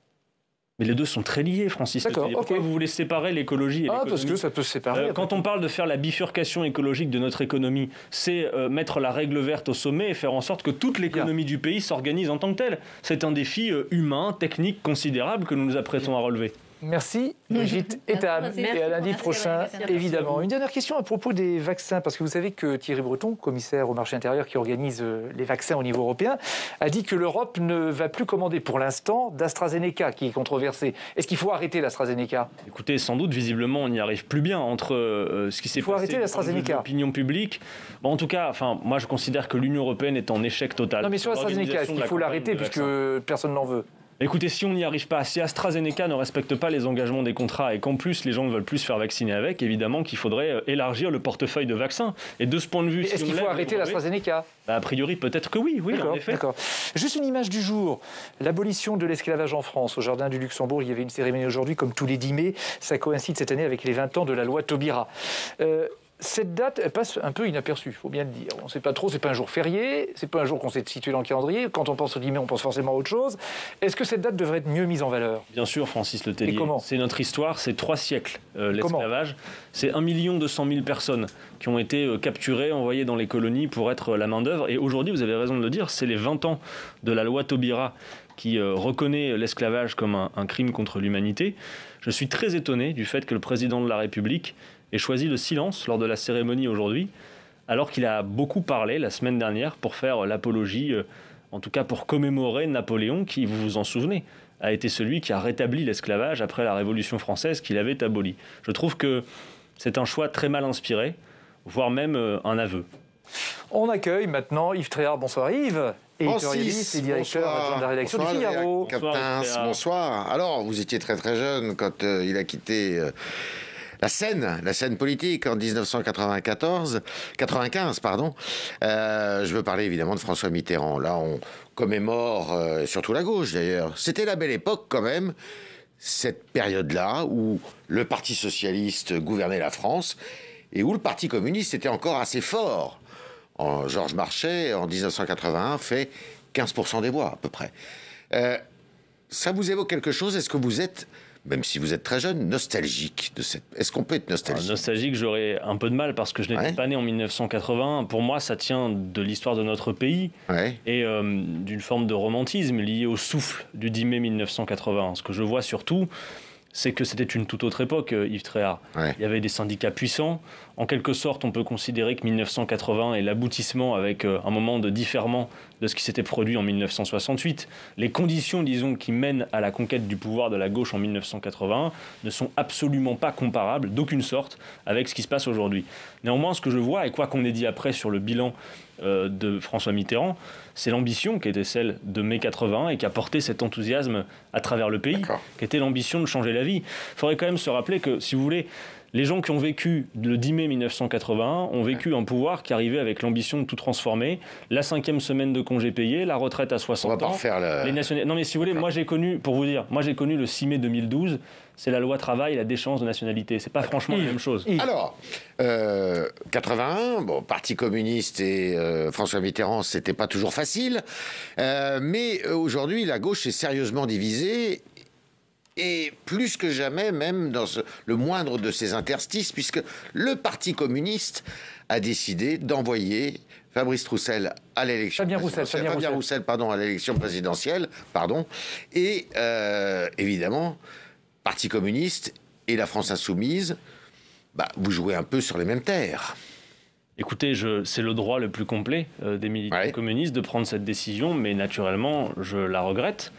Mais les deux sont très liés, Francis. D'accord, pourquoi vous voulez séparer l'écologie et l'économie ? Parce que ça peut se séparer. Quand on parle de faire la bifurcation écologique de notre économie, c'est mettre la règle verte au sommet et faire en sorte que toute l'économie du pays s'organise en tant que telle. C'est un défi humain, technique considérable que nous nous apprêtons à relever. Merci Brigitte Ettam. Et à lundi prochain, évidemment. Une dernière question à propos des vaccins, parce que vous savez que Thierry Breton, commissaire au marché intérieur qui organise les vaccins au niveau européen, a dit que l'Europe ne va plus commander pour l'instant d'AstraZeneca, qui est controversé. Est-ce qu'il faut arrêter l'AstraZeneca ? Écoutez, sans doute, visiblement, on n'y arrive plus bien entre ce qui s'est passé dans l'opinion publique. Bon, en tout cas, moi je considère que l'Union européenne est en échec total. Non mais sur AstraZeneca, est-ce qu'il faut l'arrêter puisque personne n'en veut ? Écoutez, si on n'y arrive pas, si AstraZeneca ne respecte pas les engagements des contrats et qu'en plus les gens ne veulent plus se faire vacciner avec, évidemment qu'il faudrait élargir le portefeuille de vaccins. Et de ce point de vue... Est-ce qu'il faut arrêter l'AstraZeneca ? A priori, peut-être que oui, en effet. D'accord. Juste une image du jour. L'abolition de l'esclavage en France. Au Jardin du Luxembourg, il y avait une cérémonie aujourd'hui, comme tous les 10 mai. Ça coïncide cette année avec les 20 ans de la loi Taubira. Cette date, elle passe un peu inaperçue, il faut bien le dire. On ne sait pas trop, c'est pas un jour férié, c'est pas un jour qu'on s'est situé dans le calendrier. Quand on pense au 10 mai, on pense forcément à autre chose. Est-ce que cette date devrait être mieux mise en valeur ? Bien sûr, Francis Letellier. Et comment ? C'est notre histoire, c'est 3 siècles, l'esclavage. C'est 1 200 000 personnes qui ont été capturées, envoyées dans les colonies pour être la main-d'œuvre. Et aujourd'hui, vous avez raison de le dire, c'est les 20 ans de la loi Taubira qui reconnaît l'esclavage comme un crime contre l'humanité. Je suis très étonné du fait que le président de la République ait choisi le silence lors de la cérémonie aujourd'hui, alors qu'il a beaucoup parlé la semaine dernière pour faire l'apologie, en tout cas pour commémorer Napoléon, qui, vous vous en souvenez, a été celui qui a rétabli l'esclavage après la Révolution française qu'il avait aboli. Je trouve que c'est un choix très mal inspiré, voire même un aveu. On accueille maintenant Yves Tréhard. Bonsoir Yves. Et éditorialiste et directeur adjoint de la rédaction du Figaro. Bonsoir. Alors, vous étiez très très jeune quand il a quitté la scène politique en 1995. Je veux parler évidemment de François Mitterrand. Là, on commémore, surtout la gauche d'ailleurs. C'était la belle époque quand même, cette période-là où le Parti socialiste gouvernait la France et où le Parti communiste était encore assez fort. Georges Marchais, en 1981, fait 15% des voix à peu près. Ça vous évoque quelque chose ? Est-ce que vous êtes, même si vous êtes très jeune, nostalgique de cette... Est-ce qu'on peut être nostalgique ? Nostalgique, j'aurais un peu de mal parce que je n'étais pas né en 1981. Pour moi, ça tient de l'histoire de notre pays et d'une forme de romantisme lié au souffle du 10 mai 1981. Ce que je vois surtout, c'est que c'était une toute autre époque, Yves Tréhard. Il y avait des syndicats puissants. En quelque sorte, on peut considérer que 1980 est l'aboutissement avec un moment de différement de ce qui s'était produit en 1968. Les conditions, disons, qui mènent à la conquête du pouvoir de la gauche en 1981 ne sont absolument pas comparables, d'aucune sorte, avec ce qui se passe aujourd'hui. Néanmoins, ce que je vois, et quoi qu'on ait dit après sur le bilan de François Mitterrand, c'est l'ambition qui était celle de mai 81 et qui a porté cet enthousiasme à travers le pays, qui était l'ambition de changer la vie. Il faudrait quand même se rappeler que, si vous voulez, Les gens qui ont vécu le 10 mai 1981 ont vécu un pouvoir qui arrivait avec l'ambition de tout transformer, la 5e semaine de congé payé, la retraite à 60 ans. On va pas refaire les nationalités. Non mais si vous voulez, moi j'ai connu, pour vous dire, j'ai connu le 6 mai 2012, c'est la loi travail et la déchéance de nationalité. C'est pas franchement la même chose. Alors, 81, bon, Parti communiste et François Mitterrand, c'était pas toujours facile, mais aujourd'hui la gauche est sérieusement divisée. Et plus que jamais, même dans le moindre de ses interstices, puisque le Parti communiste a décidé d'envoyer Fabrice Roussel à l'élection Fabien Roussel, à l'élection présidentielle, et évidemment, Parti communiste et la France insoumise, vous jouez un peu sur les mêmes terres. Écoutez, c'est le droit le plus complet des militants communistes de prendre cette décision, mais naturellement, je la regrette.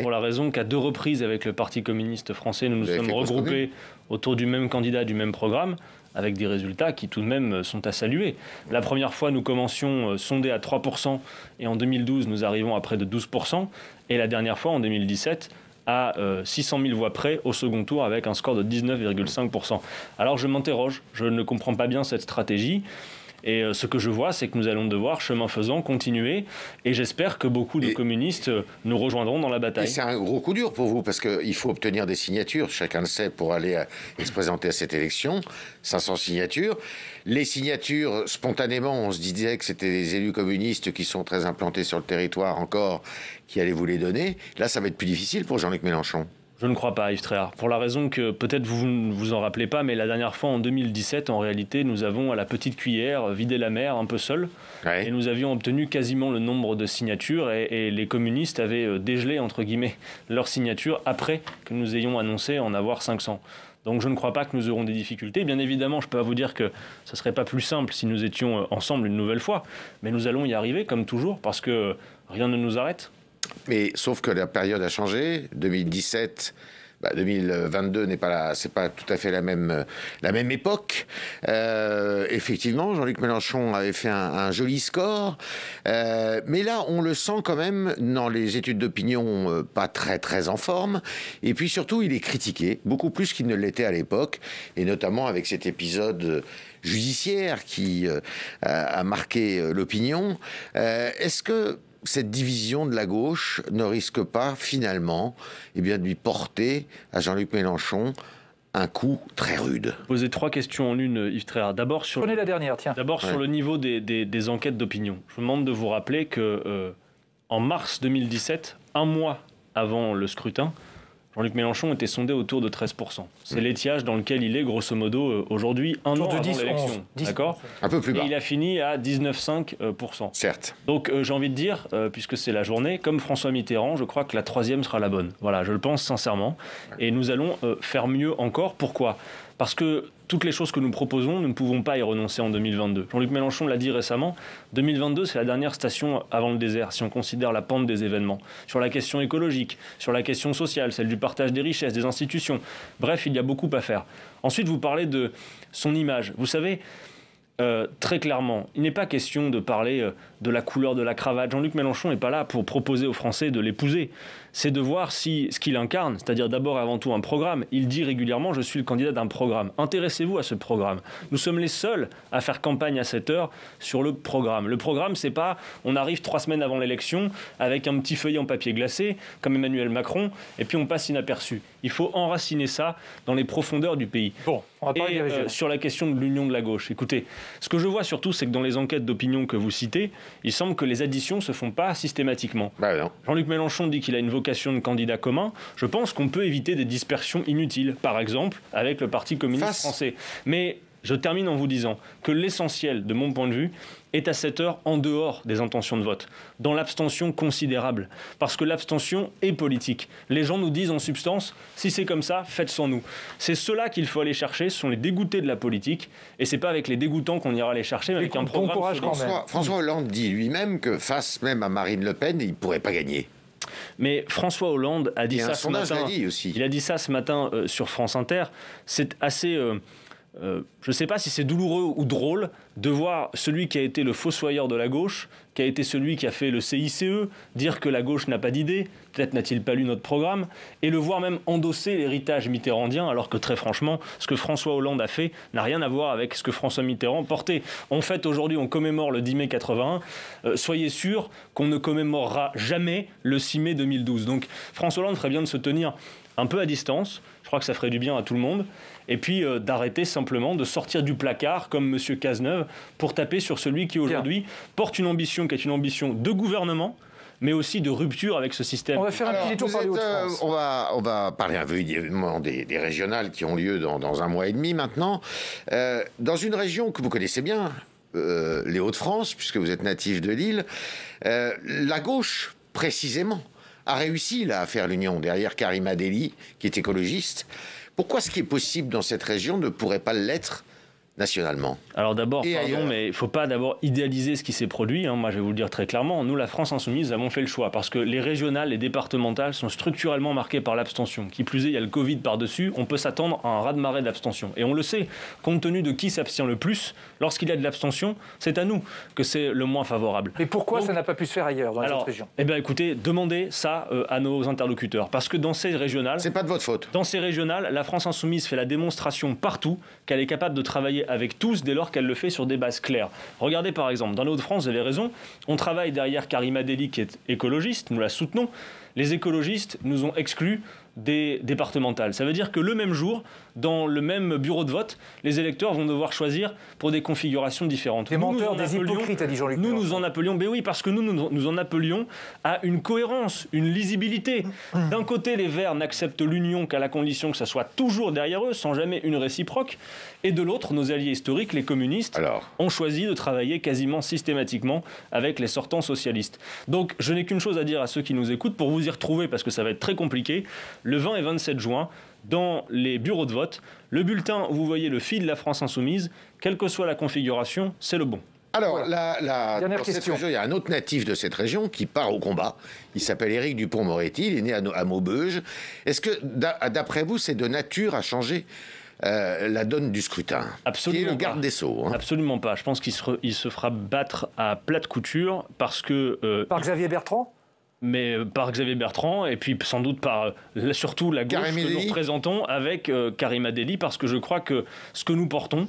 Pour la raison qu'à 2 reprises, avec le Parti communiste français, nous nous sommes regroupés autour du même candidat, du même programme, avec des résultats qui tout de même sont à saluer. La première fois, nous commencions sondés à 3%, et en 2012, nous arrivons à près de 12%, et la dernière fois, en 2017, à 600 000 voix près au second tour avec un score de 19,5%. Alors je m'interroge, je ne comprends pas bien cette stratégie. Et ce que je vois, c'est que nous allons devoir, chemin faisant, continuer. Et j'espère que beaucoup de communistes nous rejoindront dans la bataille. Et c'est un gros coup dur pour vous, parce qu'il faut obtenir des signatures, chacun le sait, pour aller se présenter à cette élection. 500 signatures. Les signatures, spontanément, on se disait que c'était les élus communistes qui sont très implantés sur le territoire encore, qui allaient vous les donner. Là, ça va être plus difficile pour Jean-Luc Mélenchon. Je ne crois pas, Yves Tréhard. Pour la raison que peut-être vous ne vous en rappelez pas, mais la dernière fois, en 2017, en réalité, nous avons à la petite cuillère vidé la mer un peu seul. Et nous avions obtenu quasiment le nombre de signatures et les communistes avaient dégelé, entre guillemets, leurs signatures après que nous ayons annoncé en avoir 500. Donc je ne crois pas que nous aurons des difficultés. Bien évidemment, je peux vous dire que ce ne serait pas plus simple si nous étions ensemble une nouvelle fois. Mais nous allons y arriver, comme toujours, parce que rien ne nous arrête. Mais sauf que la période a changé. 2017, 2022 n'est pas là, c'est pas tout à fait la même époque. Effectivement, Jean-Luc Mélenchon avait fait un joli score, mais là, on le sent quand même dans les études d'opinion pas très très en forme. Et puis surtout, il est critiqué beaucoup plus qu'il ne l'était à l'époque, et notamment avec cet épisode judiciaire qui a marqué l'opinion. Est-ce que cette division de la gauche ne risque pas finalement de lui porter à Jean-Luc Mélenchon un coup très rude? Poser 3 questions en une, Yves Tréhard. D'abord sur Prenez la dernière, tiens. D'abord sur le niveau des enquêtes d'opinion. Je vous demande de vous rappeler que en mars 2017, un mois avant le scrutin, Jean-Luc Mélenchon était sondé autour de 13%. C'est l'étiage dans lequel il est, grosso modo, aujourd'hui, un an avant l'élection. D'accord ? Un peu plus bas. Et il a fini à 19,5%. Certes. Donc j'ai envie de dire, puisque c'est la journée, comme François Mitterrand, je crois que la 3e sera la bonne. Voilà, je le pense sincèrement. Et nous allons faire mieux encore. Pourquoi ? Parce que toutes les choses que nous proposons, nous ne pouvons pas y renoncer en 2022. Jean-Luc Mélenchon l'a dit récemment, 2022, c'est la dernière station avant le désert, si on considère la pente des événements. Sur la question écologique, sur la question sociale, celle du partage des richesses, des institutions. Bref, il y a beaucoup à faire. Ensuite, vous parlez de son image. Vous savez, très clairement, il n'est pas question de parler de la couleur de la cravate. Jean-Luc Mélenchon n'est pas là pour proposer aux Français de l'épouser. C'est de voir si ce qu'il incarne, c'est-à-dire d'abord et avant tout un programme. Il dit régulièrement « je suis le candidat d'un programme ». Intéressez-vous à ce programme. Nous sommes les seuls à faire campagne à cette heure sur le programme. Le programme, c'est pas on arrive 3 semaines avant l'élection avec un petit feuillet en papier glacé, comme Emmanuel Macron, et puis on passe inaperçu. Il faut enraciner ça dans les profondeurs du pays. Bon, on va parler sur la question de l'union de la gauche, écoutez, ce que je vois surtout, c'est que dans les enquêtes d'opinion que vous citez, il semble que les additions ne se font pas systématiquement. Non. Jean-Luc Mélenchon dit qu'il a une vocation de candidat commun. Je pense qu'on peut éviter des dispersions inutiles, par exemple avec le Parti communiste français. Mais je termine en vous disant que l'essentiel, de mon point de vue, est à cette heure en dehors des intentions de vote, dans l'abstention considérable. Parce que l'abstention est politique. Les gens nous disent en substance, si c'est comme ça, faites sans nous. C'est ceux-là qu'il faut aller chercher, ce sont les dégoûtés de la politique, et c'est pas avec les dégoûtants qu'on ira les chercher, mais avec un programme. François Hollande dit lui-même que face même à Marine Le Pen, il ne pourrait pas gagner. Mais François Hollande a dit ça ce matin. L'a dit aussi. Il a dit ça ce matin sur France Inter. C'est assez je ne sais pas si c'est douloureux ou drôle de voir celui qui a été le fossoyeur de la gauche, qui a été celui qui a fait le CICE, dire que la gauche n'a pas d'idée, peut-être n'a-t-il pas lu notre programme, et le voir même endosser l'héritage mitterrandien, alors que très franchement, ce que François Hollande a fait n'a rien à voir avec ce que François Mitterrand portait. On fête aujourd'hui, on commémore le 10 mai 81, soyez sûr qu'on ne commémorera jamais le 6 mai 2012. Donc François Hollande ferait bien de se tenir un peu à distance, je crois que ça ferait du bien à tout le monde, et puis d'arrêter simplement de sortir du placard comme M. Cazeneuve pour taper sur celui qui aujourd'hui porte une ambition qui est une ambition de gouvernement, mais aussi de rupture avec ce système. On va faire un petit détour par les Hauts-de-France. On va parler évidemment des régionales qui ont lieu dans un mois et demi maintenant. Dans une région que vous connaissez bien, les Hauts-de-France, puisque vous êtes natif de Lille, la gauche, précisément, a réussi là, à faire l'union derrière Karima Delli, qui est écologiste. Pourquoi ce qui est possible dans cette région ne pourrait pas l'être nationalement? Alors d'abord, pardon, mais il ne faut pas d'abord idéaliser ce qui s'est produit. Moi, je vais vous le dire très clairement. Nous, la France Insoumise, avons fait le choix parce que les régionales, les départementales sont structurellement marquées par l'abstention. Qui plus est, il y a le Covid par-dessus. On peut s'attendre à un raz-de-marée d'abstention. Et on le sait, compte tenu de qui s'abstient le plus, lorsqu'il y a de l'abstention, c'est à nous que c'est le moins favorable. Mais pourquoi ça n'a pas pu se faire ailleurs, dans les autres régions? Eh bien, écoutez, demandez ça à nos interlocuteurs. Parce que dans ces régionales... C'est pas de votre faute. Dans ces régionales, la France Insoumise fait la démonstration partout qu'elle est capable de travailler avec tous dès lors qu'elle le fait sur des bases claires. Regardez par exemple, dans les Hauts-de-France, vous avez raison, on travaille derrière Karima Delli qui est écologiste, nous la soutenons. Les écologistes nous ont exclus des départementales. Ça veut dire que le même jour, dans le même bureau de vote, les électeurs vont devoir choisir pour des configurations différentes. Des menteurs, des hypocrites, a dit Jean-Luc Nous Mélenchon. nous en appelions, ben oui, parce que nous en appelions à une cohérence, une lisibilité. D'un côté, les Verts n'acceptent l'union qu'à la condition que ça soit toujours derrière eux, sans jamais une réciproque. Et de l'autre, nos alliés historiques, les communistes, ont choisi de travailler quasiment systématiquement avec les sortants socialistes. Donc, je n'ai qu'une chose à dire à ceux qui nous écoutent pour vous y retrouver, parce que ça va être très compliqué. Le 20 et 27 juin, dans les bureaux de vote, le bulletin où vous voyez le fil de la France Insoumise, quelle que soit la configuration, c'est le bon. Alors, Dernière dans cette question. région, il y a un autre natif de cette région qui part au combat. Il s'appelle Éric Dupond-Moretti, il est né à Maubeuge. Est-ce que, d'après vous, c'est de nature à changer la donne du scrutin? Absolument qui est le pas. garde des Sceaux. Absolument pas. Je pense qu'il se fera battre à plate couture parce que... Par Xavier Bertrand? Mais par Xavier Bertrand et puis sans doute par surtout la gauche que nous représentons avec Karima Delli, parce que je crois que ce que nous portons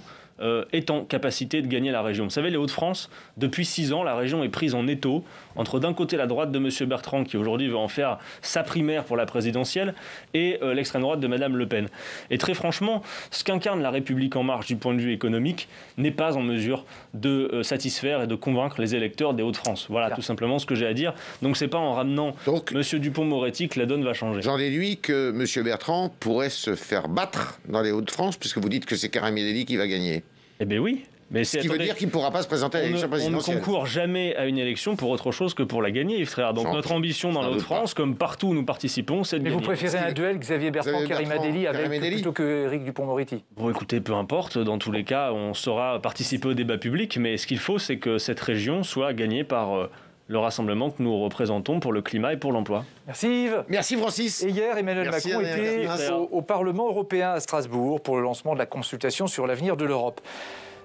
est en capacité de gagner la région. Vous savez, les Hauts-de-France, depuis 6 ans, la région est prise en étau entre d'un côté la droite de M. Bertrand, qui aujourd'hui veut en faire sa primaire pour la présidentielle, et l'extrême droite de Mme Le Pen. Et très franchement, ce qu'incarne la République En Marche du point de vue économique n'est pas en mesure de satisfaire et de convaincre les électeurs des Hauts-de-France. Voilà tout simplement ce que j'ai à dire. Donc c'est pas en ramenant M. Dupond-Moretti que la donne va changer. J'en déduis que M. Bertrand pourrait se faire battre dans les Hauts-de-France, puisque vous dites que c'est Karima Delli qui va gagner. Eh bien oui. Mais ce qui veut dire qu'il ne pourra pas se présenter à l'élection présidentielle. On ne concourt jamais à une élection pour autre chose que pour la gagner, Yves Tréhard. Donc notre ambition dans les Hauts-de-France, comme partout où nous participons, c'est de gagner. Mais vous préférez un duel Xavier Bertrand-Karima Delli plutôt que Éric Dupond-Moretti? Bon, écoutez, peu importe. Dans tous les cas, on saura participer au débat public. Mais ce qu'il faut, c'est que cette région soit gagnée par... le rassemblement que nous représentons pour le climat et pour l'emploi. Merci Yves. Merci Francis. Et hier, Emmanuel Macron était au Parlement européen à Strasbourg pour le lancement de la consultation sur l'avenir de l'Europe.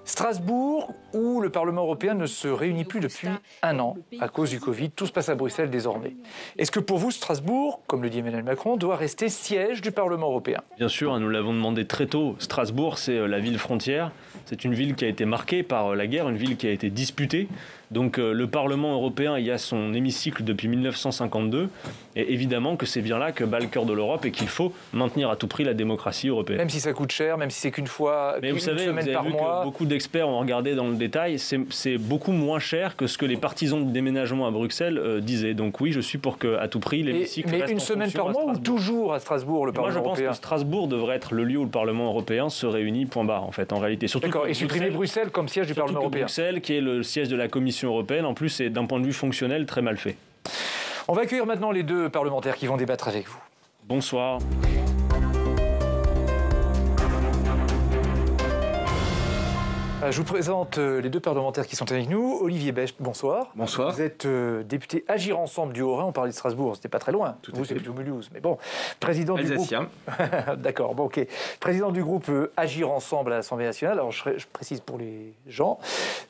Strasbourg, où le Parlement européen ne se réunit plus depuis 1 an à cause du Covid. Tout se passe à Bruxelles désormais. Est-ce que pour vous, Strasbourg, comme le dit Emmanuel Macron, doit rester siège du Parlement européen? Bien sûr, nous l'avons demandé très tôt. Strasbourg, c'est la ville frontière. C'est une ville qui a été marquée par la guerre, une ville qui a été disputée. Donc le Parlement européen y a son hémicycle depuis 1952. Et évidemment que c'est bien là que bat le cœur de l'Europe et qu'il faut maintenir à tout prix la démocratie européenne. Même si ça coûte cher, même si c'est qu'une fois, mais vous savez, semaine vous avez par vu mois. Que beaucoup d'experts ont regardé dans le détail. C'est beaucoup moins cher que ce que les partisans du déménagement à Bruxelles disaient. Donc oui, je suis pour qu'à tout prix l'hémicycle reste en fonction. Mais une semaine par mois ou toujours à Strasbourg, le Parlement européen? Moi, je pense que Strasbourg devrait être le lieu où le Parlement européen se réunit, point barre, en fait, en réalité. D'accord, et supprimer Bruxelles comme siège du Parlement européen. Bruxelles, qui est le siège de la Commission européenne, en plus, c'est d'un point de vue fonctionnel très mal fait. On va accueillir maintenant les 2 parlementaires qui vont débattre avec vous. Bonsoir. Je vous présente les deux parlementaires qui sont avec nous. Olivier Becht, bonsoir. Bonsoir. Vous êtes député Agir Ensemble du Haut-Rhin. On parlait de Strasbourg, c'était pas très loin. Vous, c'est plutôt Mulhouse. Mais bon, président du groupe... D'accord, bon, ok. Président du groupe Agir Ensemble à l'Assemblée nationale. Alors, je précise pour les gens,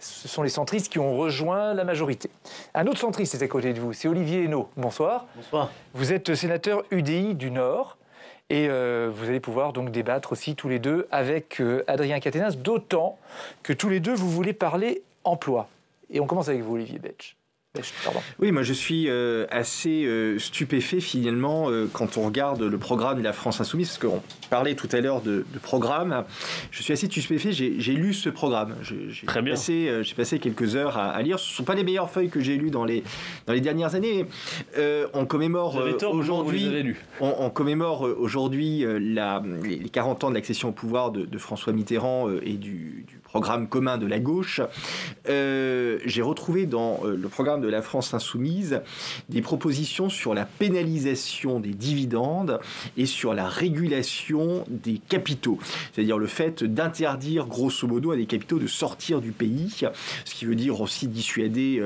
ce sont les centristes qui ont rejoint la majorité. Un autre centriste est à côté de vous, c'est Olivier Henno. Bonsoir. Bonsoir. Vous êtes sénateur UDI du Nord. Et vous allez pouvoir donc débattre aussi tous les deux avec Adrien Quatennens, d'autant que tous les deux, vous voulez parler emploi. Et on commence avec vous, Olivier Becht. Oui, moi je suis assez stupéfait finalement quand on regarde le programme de la France Insoumise, parce qu'on parlait tout à l'heure de programme. Je suis assez stupéfait, j'ai lu ce programme. J'ai passé quelques heures à lire. Ce ne sont pas les meilleures feuilles que j'ai lues dans les dernières années. On commémore aujourd'hui les 40 ans de l'accession au pouvoir de François Mitterrand et du programme commun de la gauche. J'ai retrouvé dans le programme de la France Insoumise des propositions sur la pénalisation des dividendes et sur la régulation des capitaux. C'est-à-dire le fait d'interdire grosso modo à des capitaux de sortir du pays, ce qui veut dire aussi dissuader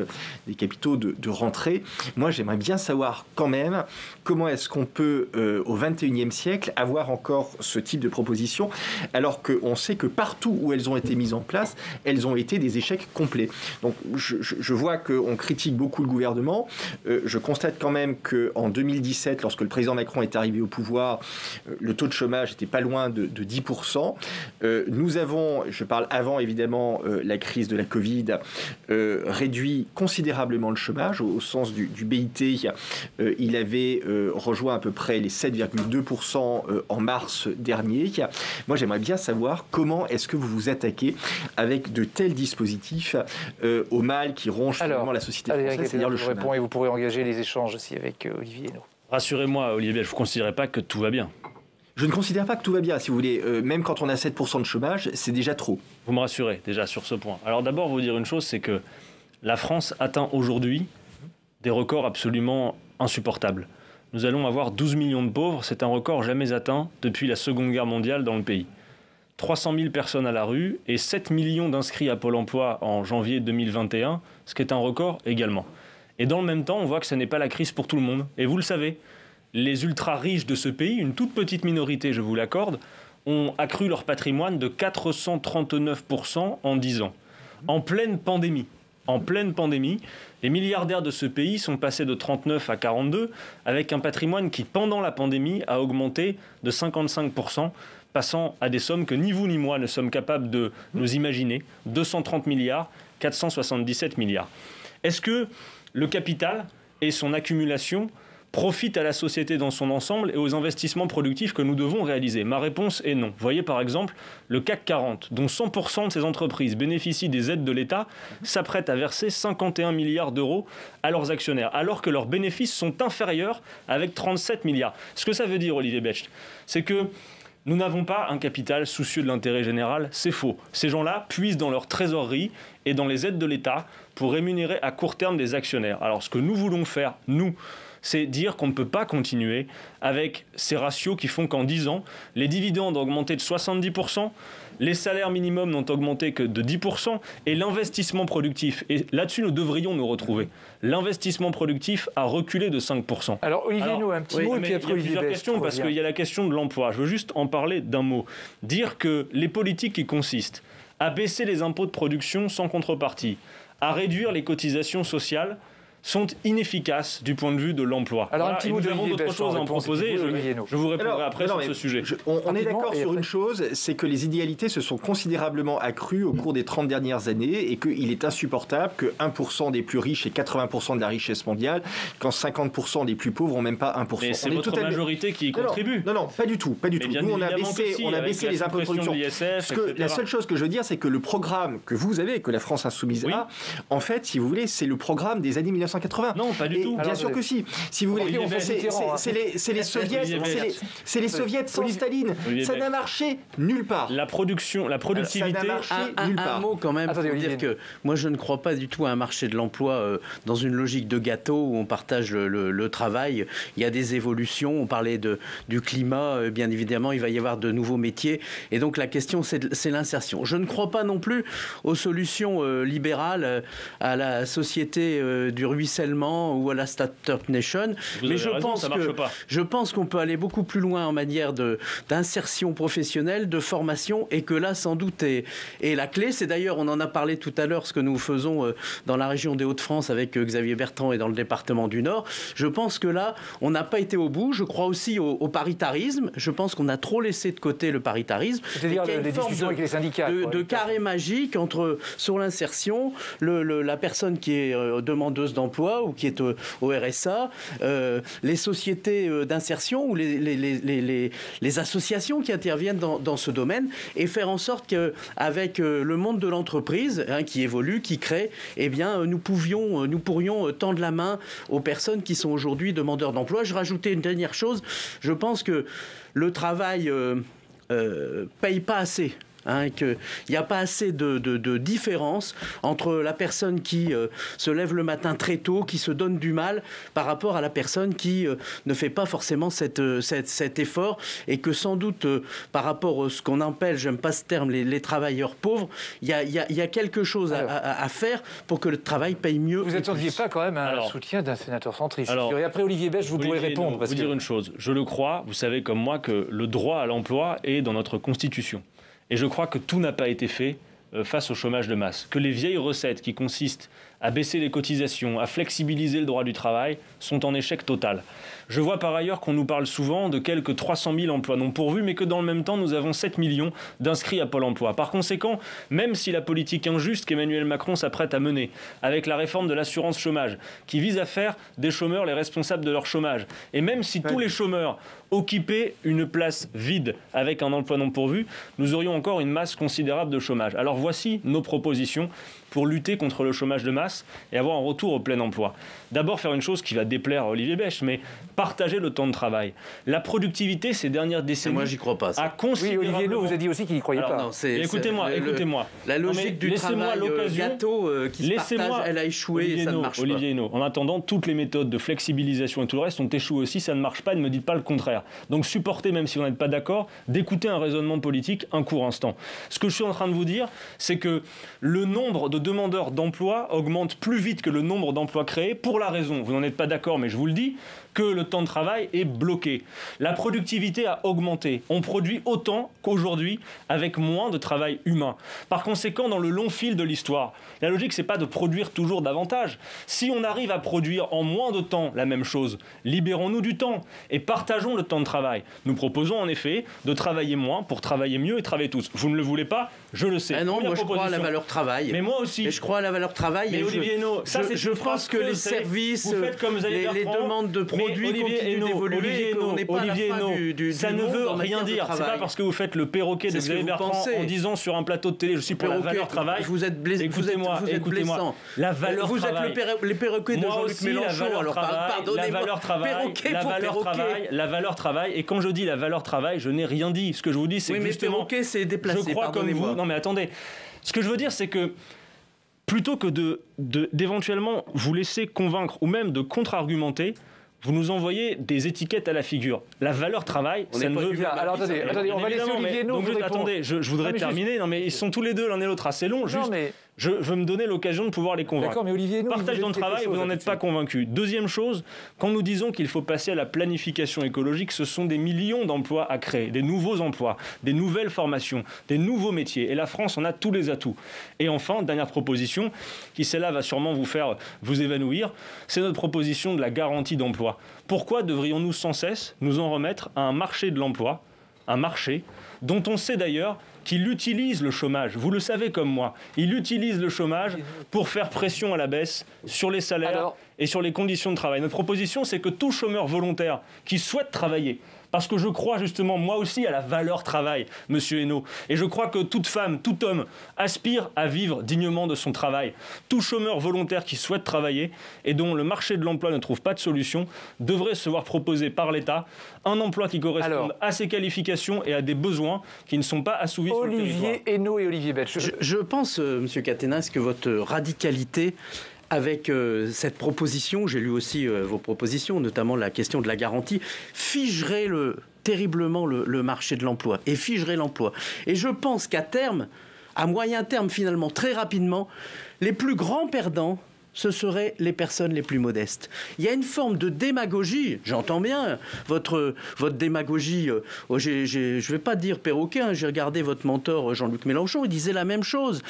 des capitaux de rentrer. Moi, j'aimerais bien savoir quand même comment est-ce qu'on peut, au XXIe siècle, avoir encore ce type de propositions, alors qu'on sait que partout où elles ont été mises en place, elles ont été des échecs complets. Donc je vois qu'on critique beaucoup le gouvernement. Je constate quand même qu'en 2017, lorsque le président Macron est arrivé au pouvoir, le taux de chômage n'était pas loin de 10%. Nous avons, je parle avant évidemment la crise de la Covid, réduit considérablement le chômage au sens du BIT. Il avait rejoint à peu près les 7,2% en mars dernier. Moi, j'aimerais bien savoir comment est-ce que vous vous attaquez avec de tels dispositifs au mal qui ronge finalement la société française, c'est-à-dire le chômage. Et vous pourrez engager les échanges aussi avec Olivier Henno. Rassurez-moi, Olivier, je ne considère pas que tout va bien. Je ne considère pas que tout va bien, si vous voulez. Même quand on a 7% de chômage, c'est déjà trop. Vous me rassurez déjà sur ce point. Alors d'abord, vous dire une chose, c'est que la France atteint aujourd'hui des records absolument insupportables. Nous allons avoir 12 millions de pauvres, c'est un record jamais atteint depuis la Seconde Guerre mondiale dans le pays. 300 000 personnes à la rue et 7 millions d'inscrits à Pôle emploi en janvier 2021, ce qui est un record également. Et dans le même temps, on voit que ce n'est pas la crise pour tout le monde. Et vous le savez, les ultra-riches de ce pays, une toute petite minorité, je vous l'accorde, ont accru leur patrimoine de 439% en 10 ans. En pleine pandémie. En pleine pandémie, les milliardaires de ce pays sont passés de 39 à 42, avec un patrimoine qui, pendant la pandémie, a augmenté de 55%, passant à des sommes que ni vous ni moi ne sommes capables de nous imaginer. 230 milliards, 477 milliards. Est-ce que le capital et son accumulation profitent à la société dans son ensemble et aux investissements productifs que nous devons réaliser? Ma réponse est non. Vous voyez par exemple le CAC 40, dont 100% de ces entreprises bénéficient des aides de l'État, s'apprêtent à verser 51 milliards d'euros à leurs actionnaires, alors que leurs bénéfices sont inférieurs avec 37 milliards. Ce que ça veut dire, Olivier Becht, c'est que nous n'avons pas un capital soucieux de l'intérêt général, c'est faux. Ces gens-là puisent dans leur trésorerie et dans les aides de l'État pour rémunérer à court terme des actionnaires. Alors ce que nous voulons faire, nous, c'est dire qu'on ne peut pas continuer avec ces ratios qui font qu'en 10 ans, les dividendes ont augmenté de 70%, les salaires minimums n'ont augmenté que de 10%, et l'investissement productif, et là-dessus nous devrions nous retrouver, l'investissement productif a reculé de 5%. Alors Olivier Henno, un petit mot, et puis après Olivier Becht. Il y a plusieurs questions, parce qu'il y a la question de l'emploi. Je veux juste en parler d'un mot. Dire que les politiques qui consistent à baisser les impôts de production sans contrepartie, à réduire les cotisations sociales, sont inefficaces du point de vue de l'emploi. Alors un petit mot nous avons d'autres choses à en proposer. Je vous répondrai après sur ce sujet. On est d'accord sur une chose, c'est que les inégalités se sont considérablement accrues au cours des 30 dernières années et qu'il est insupportable que 1% des plus riches aient 80% de la richesse mondiale, quand 50% des plus pauvres n'ont même pas 1%. Mais c'est votre majorité qui y contribue. Non, pas du tout. Nous, on a baissé les impôts de production. La seule chose que je veux dire, c'est que le programme que vous avez, que la France Insoumise a, en fait, si vous voulez, c'est le programme des années 1990. 1980. Non, pas du tout. Bien sûr que si. Si vous voulez, c'est les soviets sans Staline. Ça n'a marché nulle part. La productivité... Un mot quand même pour dire que moi je ne crois pas du tout à un marché de l'emploi dans une logique de gâteau où on partage le travail. Il y a des évolutions. On parlait du climat, bien évidemment, il va y avoir de nouveaux métiers. Et donc la question, c'est l'insertion. Je ne crois pas non plus aux solutions libérales, à la société du ruissellement ou à la Start-up Nation. Mais je pense qu'on peut aller beaucoup plus loin en matière d'insertion professionnelle, de formation, et que là, sans doute, est la clé. C'est d'ailleurs, on en a parlé tout à l'heure, ce que nous faisons dans la région des Hauts-de-France avec Xavier Bertrand et dans le département du Nord. Je pense que là, on n'a pas été au bout. Je crois aussi au paritarisme. Je pense qu'on a trop laissé de côté le paritarisme. C'est-à-dire les discussions avec les syndicats. De carré magique sur l'insertion, la personne qui est demandeuse d'emploi ou qui est au RSA, les sociétés d'insertion ou les associations qui interviennent dans ce domaine, et faire en sorte qu'avec le monde de l'entreprise qui évolue, qui crée, eh bien, nous pourrions tendre la main aux personnes qui sont aujourd'hui demandeurs d'emploi. Je rajoutais une dernière chose. Je pense que le travail paye pas assez. Qu'il n'y a pas assez de différence entre la personne qui se lève le matin très tôt, qui se donne du mal, par rapport à la personne qui ne fait pas forcément cet effort, et que sans doute, par rapport à ce qu'on appelle, j'aime pas ce terme, les travailleurs pauvres, il y a quelque chose à faire pour que le travail paye mieux. Vous n'attendiez pas quand même un soutien d'un sénateur centriste. Et après Olivier Bèche, vous pourrez répondre. Vous dire une chose, je le crois, vous savez comme moi que le droit à l'emploi est dans notre Constitution. Et je crois que tout n'a pas été fait face au chômage de masse. Que les vieilles recettes qui consistent à baisser les cotisations, à flexibiliser le droit du travail, sont en échec total. Je vois par ailleurs qu'on nous parle souvent de quelques 300 000 emplois non pourvus, mais que dans le même temps, nous avons 7 millions d'inscrits à Pôle emploi. Par conséquent, même si la politique injuste qu'Emmanuel Macron s'apprête à mener, avec la réforme de l'assurance chômage, qui vise à faire des chômeurs les responsables de leur chômage, et même si tous les chômeurs occupaient une place vide avec un emploi non pourvu, nous aurions encore une masse considérable de chômage. Alors voici nos propositions pour lutter contre le chômage de masse et avoir un retour au plein emploi. D'abord, faire une chose qui va déplaire à Olivier Bèche, mais partager le temps de travail. La productivité, ces dernières décennies... Moi, j'y crois pas. Oui, Olivier No vous a dit aussi qu'il n'y croyait pas. Non, écoutez-moi. La logique du travail gâteau qui se partage, elle a échoué et ça ne marche pas. Olivier No, en attendant, toutes les méthodes de flexibilisation et tout le reste ont échoué aussi, ça ne marche pas, ne me dites pas le contraire. Donc supportez, même si vous n'êtes pas d'accord, d'écouter un raisonnement politique un court instant. Ce que je suis en train de vous dire, c'est que le nombre de demandeurs d'emploi augmente plus vite que le nombre d'emplois créés, pour la raison, vous n'en êtes pas d'accord, mais je vous le dis, que le temps de travail est bloqué. La productivité a augmenté. On produit autant qu'aujourd'hui avec moins de travail humain. Par conséquent, dans le long fil de l'histoire, la logique, c'est pas de produire toujours davantage. Si on arrive à produire en moins de temps la même chose, libérons-nous du temps et partageons le temps de travail. Nous proposons en effet de travailler moins pour travailler mieux et travailler tous. Vous ne le voulez pas, je le sais. Non, moi je crois à la valeur travail. Mais moi aussi. Mais je crois à la valeur travail. Mais Olivier No, ça c'est je pense que les services, les demandes de produits continuent d'évoluer et qu'on n'est pas à la fin du ça ne veut rien dire. C'est pas parce que vous faites le perroquet de Xavier Bertrand en disant sur un plateau de télé je suis pour la valeur travail. Vous êtes blessé. Écoutez-moi. La valeur vous travail. Vous êtes les perroquets de Jean-Luc Mélenchon. Alors pardonnez-moi. La valeur travail. Et quand je dis la valeur travail, je n'ai rien dit. Ce que je vous dis, c'est que justement, perroquet, c'est déplacé. Je crois comme vous. Non mais attendez. Ce que je veux dire, c'est que plutôt que d'éventuellement vous laisser convaincre ou même de contre-argumenter, vous nous envoyez des étiquettes à la figure. La valeur travail, ça ne veut pas... Alors attendez, on va laisser Olivier No vous répondre. Attendez, je voudrais terminer. Non mais ils sont tous les deux l'un et l'autre assez longs. Juste, je veux me donner l'occasion de pouvoir les convaincre. D'accord, mais Olivier No, partage dans le travail, vous n'en êtes pas convaincu. Deuxième chose, quand nous disons qu'il faut passer à la planification écologique, ce sont des millions d'emplois à créer, des nouveaux emplois, des nouvelles formations, des nouveaux métiers. Et la France en a tous les atouts. Et enfin, dernière proposition, qui celle-là va sûrement vous faire vous évanouir, c'est notre proposition de la garantie d'emploi. Pourquoi devrions-nous sans cesse nous en remettre à un marché de l'emploi, un marché dont on sait d'ailleurs qu'il utilise le chômage, vous le savez comme moi, il utilise le chômage pour faire pression à la baisse sur les salaires et sur les conditions de travail. Notre proposition, c'est que tout chômeur volontaire qui souhaite travailler, Parce que je crois justement, moi aussi, à la valeur travail, monsieur Hainaut. Et je crois que toute femme, tout homme aspire à vivre dignement de son travail. Tout chômeur volontaire qui souhaite travailler et dont le marché de l'emploi ne trouve pas de solution devrait se voir proposer par l'État un emploi qui corresponde à ses qualifications et à des besoins qui ne sont pas assouvis sur le territoire. Olivier Hainaut et Olivier Belch. Je pense, monsieur Caténas, que votre radicalité avec cette proposition, j'ai lu aussi vos propositions, notamment la question de la garantie, figerait terriblement le marché de l'emploi et figerait l'emploi. Et je pense qu'à terme, à moyen terme finalement, très rapidement, les plus grands perdants, ce seraient les personnes les plus modestes. Il y a une forme de démagogie, j'entends bien votre démagogie, je ne vais pas dire perroquet, hein, j'ai regardé votre mentor Jean-Luc Mélenchon, il disait la même chose.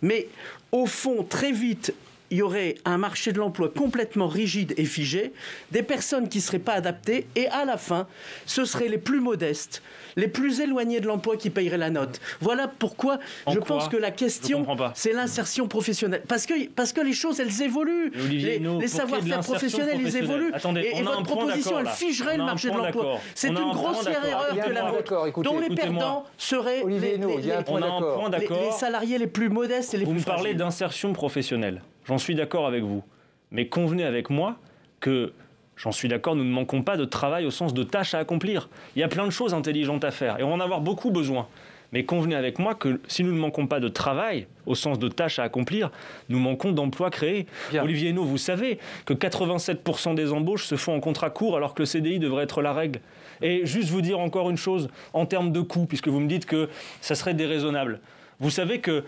Mais au fond, très vite, il y aurait un marché de l'emploi complètement rigide et figé, des personnes qui ne seraient pas adaptées, et à la fin, ce seraient les plus modestes, les plus éloignés de l'emploi qui paieraient la note. Voilà pourquoi je pense que la question, c'est l'insertion professionnelle. Parce que les choses, elles évoluent. Les savoir-faire professionnels, ils évoluent. Attendez, et votre proposition, elle figerait le marché de l'emploi. C'est une grossière erreur que la vôtre, dont les perdants seraient les salariés les plus modestes et les plus fragiles. Vous me parlez d'insertion professionnelle. J'en suis d'accord avec vous. Mais convenez avec moi que, j'en suis d'accord, nous ne manquons pas de travail au sens de tâches à accomplir. Il y a plein de choses intelligentes à faire et on va en avoir beaucoup besoin. Mais convenez avec moi que si nous ne manquons pas de travail au sens de tâches à accomplir, nous manquons d'emplois créés. Bien. Olivier Hainaut, vous savez que 87% des embauches se font en contrat court alors que le CDI devrait être la règle. Et juste vous dire encore une chose en termes de coûts, puisque vous me dites que ça serait déraisonnable. Vous savez que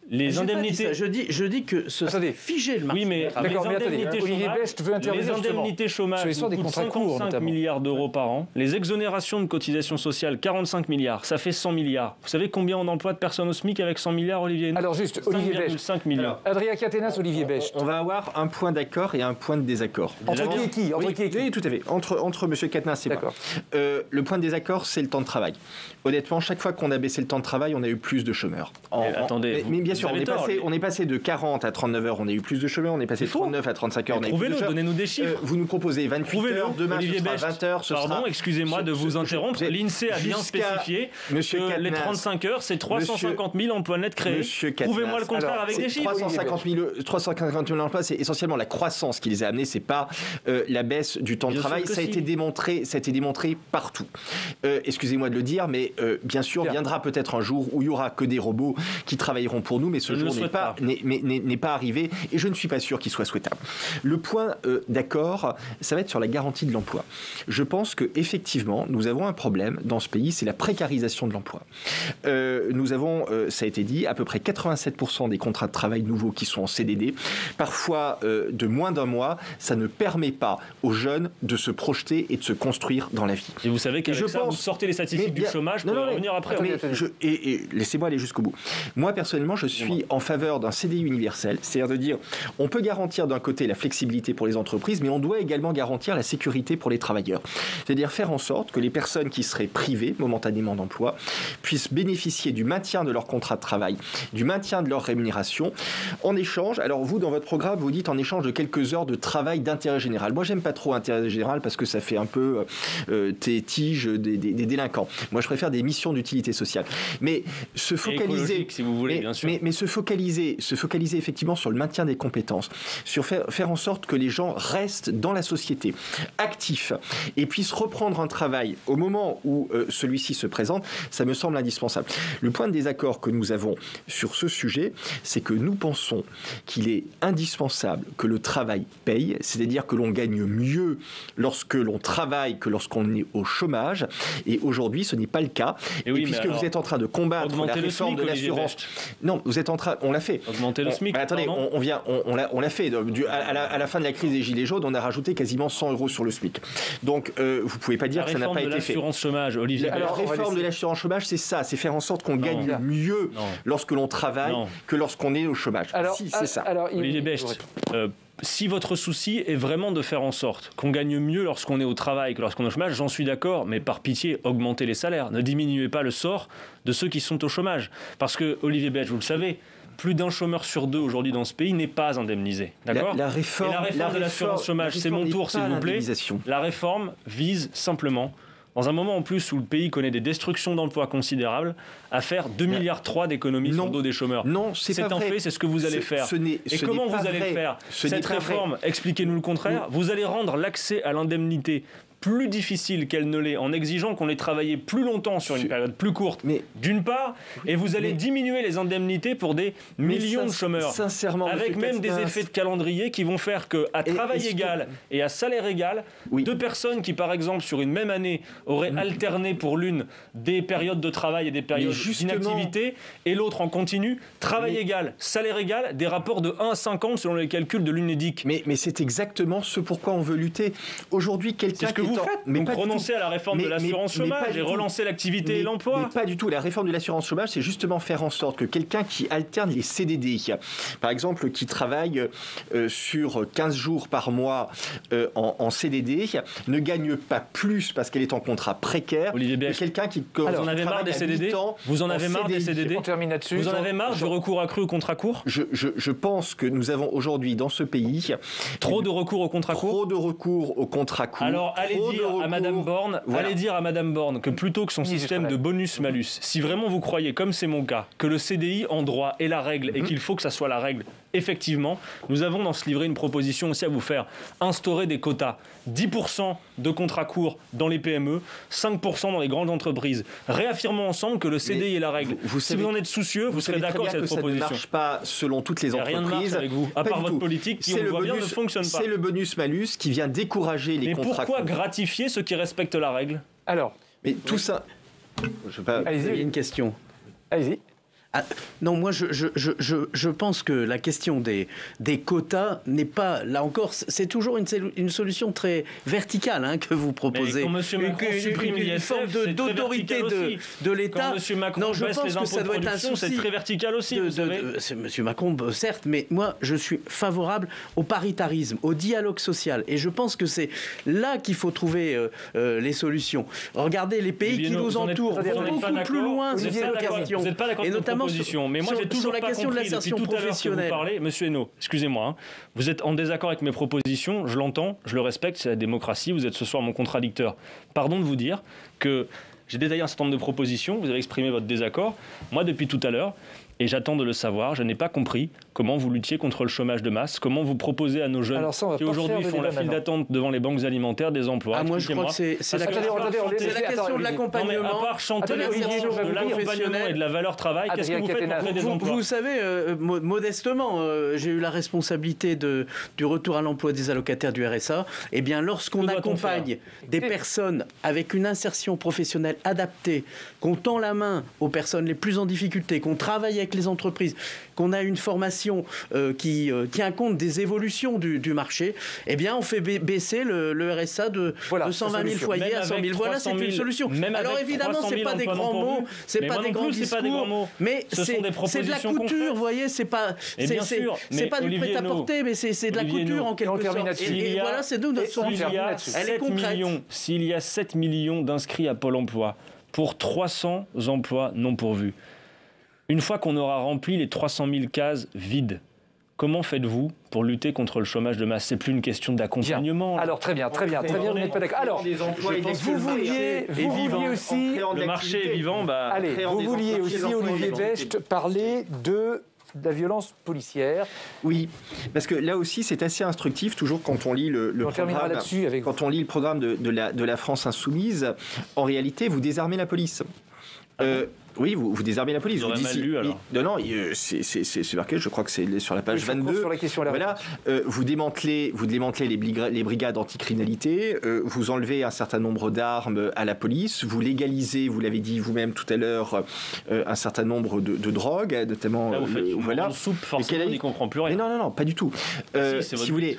les indemnités... Je dis que ce serait figé le marché. Oui, mais d'accord, mais attendez, Olivier Belch veut intervenir. Les indemnités chômage coûtent 55 milliards d'euros par an. Les exonérations de cotisations sociales, 45 milliards. Ça fait 100 milliards. Vous savez combien on emploie de personnes au SMIC avec 100 milliards, Olivier Hainaut? Alors juste, Olivier Belch. 5 milliards. Adrien Caténas, Olivier Belch. On va avoir un point d'accord et un point de désaccord. Entre qui et qui? Oui, tout à fait. Entre M. Caténas et moi. Le point de désaccord, c'est le temps de travail. Honnêtement, chaque fois qu'on a baissé le temps de travail, on a eu plus de chômeurs. Attendez, mais bien sûr, on est passé de 40 à 39 heures, on a eu plus de chômeurs, on est passé de 39 à 35 heures, on a eu plus de chômeurs. Donnez-nous des chiffres. Vous nous proposez 28 heures, demain ce sera 20 heures. Pardon, excusez-moi de vous interrompre. L'INSEE a bien spécifié que les 35 heures, c'est 350 000 emplois nets créés. Prouvez-moi le contraire avec des chiffres. 350 000 emplois, c'est essentiellement la croissance qui les a amenés, c'est pas la baisse du temps de travail. Ça a été démontré partout. Excusez-moi de le dire, mais bien sûr, viendra peut-être un jour où il y aura que des robots qui travailleront pour nous, mais ce jour n'est pas arrivé et je ne suis pas sûr qu'il soit souhaitable. Le point d'accord, ça va être sur la garantie de l'emploi. Je pense qu'effectivement, nous avons un problème dans ce pays, c'est la précarisation de l'emploi. Nous avons, ça a été dit, à peu près 87% des contrats de travail nouveaux qui sont en CDD. Parfois, de moins d'un mois, ça ne permet pas aux jeunes de se projeter et de se construire dans la vie. Et vous savez qu'avec ça, vous sortez les statistiques du chômage pour revenir après. Et laissez-moi aller jusqu'au bout. Moi, personnellement, je suis en faveur d'un CDI universel, c'est-à-dire de dire on peut garantir d'un côté la flexibilité pour les entreprises, mais on doit également garantir la sécurité pour les travailleurs. C'est-à-dire faire en sorte que les personnes qui seraient privées momentanément d'emploi puissent bénéficier du maintien de leur contrat de travail, du maintien de leur rémunération, en échange. Alors vous, dans votre programme, vous dites en échange de quelques heures de travail d'intérêt général. Moi, j'aime pas trop intérêt général parce que ça fait un peu tige des délinquants. Moi, je préfère des missions d'utilité sociale. Mais se focaliser, si vous voulez, bien sûr. Mais se focaliser effectivement sur le maintien des compétences, sur faire en sorte que les gens restent dans la société, actifs, et puissent reprendre un travail au moment où celui-ci se présente, ça me semble indispensable. Le point de désaccord que nous avons sur ce sujet, c'est que nous pensons qu'il est indispensable que le travail paye, c'est-à-dire que l'on gagne mieux lorsque l'on travaille que lorsqu'on est au chômage, et aujourd'hui ce n'est pas le cas. Et puisque vous êtes en train de combattre la réforme de l'assurance, non, vous êtes en train, on l'a fait. Augmenter le SMIC. Attendez, on l'a fait. À la fin de la crise des Gilets jaunes, on a rajouté quasiment 100 € sur le SMIC. Donc, vous pouvez pas dire que ça n'a pas été fait. La réforme de l'assurance chômage, Olivier. La réforme de l'assurance chômage, c'est ça, c'est faire en sorte qu'on gagne mieux lorsque l'on travaille que lorsqu'on est au chômage. Alors, si, c'est ça. Olivier Belch, si votre souci est vraiment de faire en sorte qu'on gagne mieux lorsqu'on est au travail que lorsqu'on est au chômage, j'en suis d'accord, mais par pitié, augmentez les salaires. Ne diminuez pas le sort de ceux qui sont au chômage. Parce que, Olivier Belch, vous le savez, plus d'un chômeur sur deux aujourd'hui dans ce pays n'est pas indemnisé. D'accord ? La réforme de l'assurance chômage, c'est mon tour, s'il vous plaît. La réforme vise simplement dans un moment en plus où le pays connaît des destructions d'emplois considérables, à faire 2,3 milliards d'économies sur le dos des chômeurs. Non, c'est pas un vrai. fait, c'est ce que vous allez faire. Et comment vous allez le faire? Cette réforme, expliquez-nous le contraire. Vous allez rendre l'accès à l'indemnité plus difficile qu'elle ne l'est en exigeant qu'on ait travaillé plus longtemps sur une période plus courte, d'une part, et vous allez diminuer les indemnités pour des millions de chômeurs, sincèrement, avec même des effets de calendrier qui vont faire qu'à travail égal et à salaire égal, deux personnes qui, par exemple, sur une même année, auraient alterné pour l'une des périodes de travail et des périodes d'inactivité, et l'autre en continu, travail égal, salaire égal, des rapports de 1 à 50 selon les calculs de l'UNEDIC. Mais c'est exactement ce pourquoi on veut lutter. Aujourd'hui, quelqu'un vous faites, donc renoncer à la réforme de l'assurance chômage et relancer l'activité et l'emploi. Mais pas du tout. La réforme de l'assurance chômage, c'est justement faire en sorte que quelqu'un qui alterne les CDD, par exemple, qui travaille sur 15 jours par mois en CDD, ne gagne pas plus parce qu'elle est en contrat précaire que quelqu'un qui vous en avez marre des CDD? Vous en avez marre des CDD? On termine là-dessus. Vous en avez marre du recours accru au contrat court? Je pense que nous avons aujourd'hui dans ce pays trop de recours au contrat court. Trop de recours au contrat court. Alors allez dire à Madame Borne que plutôt que son système de bonus-malus, si vraiment vous croyez, comme c'est mon cas, que le CDI en droit est la règle et qu'il faut que ça soit la règle, effectivement, nous avons dans ce livret une proposition aussi à vous faire. Instaurer des quotas. 10% de contrats courts dans les PME, 5% dans les grandes entreprises. Réaffirmons ensemble que le CDI est la règle. Si vous en êtes soucieux, vous serez d'accord avec cette proposition. Ça ne marche pas selon toutes les entreprises. Rien ne marche avec vous, à part votre politique qui, on le voit bien, ne fonctionne pas. C'est le bonus-malus qui vient décourager les contrats courts. Mais pourquoi gratifier ceux qui respectent la règle? Alors, mais tout ça... Allez-y, il y a une question. Allez-y. Ah, non, moi je pense que la question des quotas n'est pas, là encore, c'est toujours une solution très verticale que vous proposez. Mais quand M. Macron supprime une forme d'autorité de l'État. Quand M. Macron baisse les impôts de production, c'est très vertical aussi. C'est M. Macron, certes, mais moi je suis favorable au paritarisme, au dialogue social. Et je pense que c'est là qu'il faut trouver les solutions. Regardez, les pays qui nous entourent vont beaucoup plus loin sur cette question. Vous n'êtes pas d'accord avec notre proposition. Mais moi, j'ai toujours pas compris depuis tout à l'heure que vous parlez. Monsieur Hainaut, excusez-moi, vous êtes en désaccord avec mes propositions, je l'entends, je le respecte, c'est la démocratie, vous êtes ce soir mon contradicteur. Pardon de vous dire que j'ai détaillé un certain nombre de propositions, vous avez exprimé votre désaccord. Moi, depuis tout à l'heure, et j'attends de le savoir, je n'ai pas compris comment vous luttiez contre le chômage de masse, comment vous proposez à nos jeunes qui aujourd'hui font la file d'attente devant les banques alimentaires des emplois. Moi, je crois que c'est la question de l'accompagnement. À part chanter la question de l'accompagnement et de la valeur travail, qu'est-ce que vous faites pour créer des emplois? Vous savez, modestement, j'ai eu la responsabilité du retour à l'emploi des allocataires du RSA. Eh bien, lorsqu'on accompagne des personnes avec une insertion professionnelle adaptée, qu'on tend la main aux personnes les plus en difficulté, qu'on travaille avec les entreprises, qu'on a une formation qui tient compte des évolutions du marché, eh bien on fait baisser le RSA de 120 000 foyers à 100 000. Voilà, c'est une solution. Alors évidemment, c'est pas des grands mots, c'est pas des grands discours, mais c'est de la couture, vous voyez, c'est pas du prêt-à-porter, mais c'est de la couture en quelque sorte. Et voilà, c'est nous notre solution. Elle est concrète. S'il y a 7 millions d'inscrits à Pôle emploi pour 300 emplois non pourvus, une fois qu'on aura rempli les 300 000 cases vides, comment faites-vous pour lutter contre le chômage de masse? C'est plus une question d'accompagnement. Alors très bien, vous n'êtes pas d'accord. Alors, vous vouliez aussi... Le marché est vivant, allez, vous vouliez aussi, Olivier Becht, parler de la violence policière. Oui, parce que là aussi c'est assez instructif, toujours quand on lit le programme de la France Insoumise, en réalité vous désarmez la police. Oui, vous désarmez la police. Vous aurez mal lu, alors. Non, c'est marqué, je crois que c'est sur la page 22. Sur la question voilà, vous démantelez les brigades anticriminalité, vous enlevez un certain nombre d'armes à la police, vous légalisez, vous l'avez dit vous-même tout à l'heure, un certain nombre de drogues, notamment... Là, vous faites une soupe, forcément, on n'y comprend plus rien. Non, pas du tout. Si vous voulez,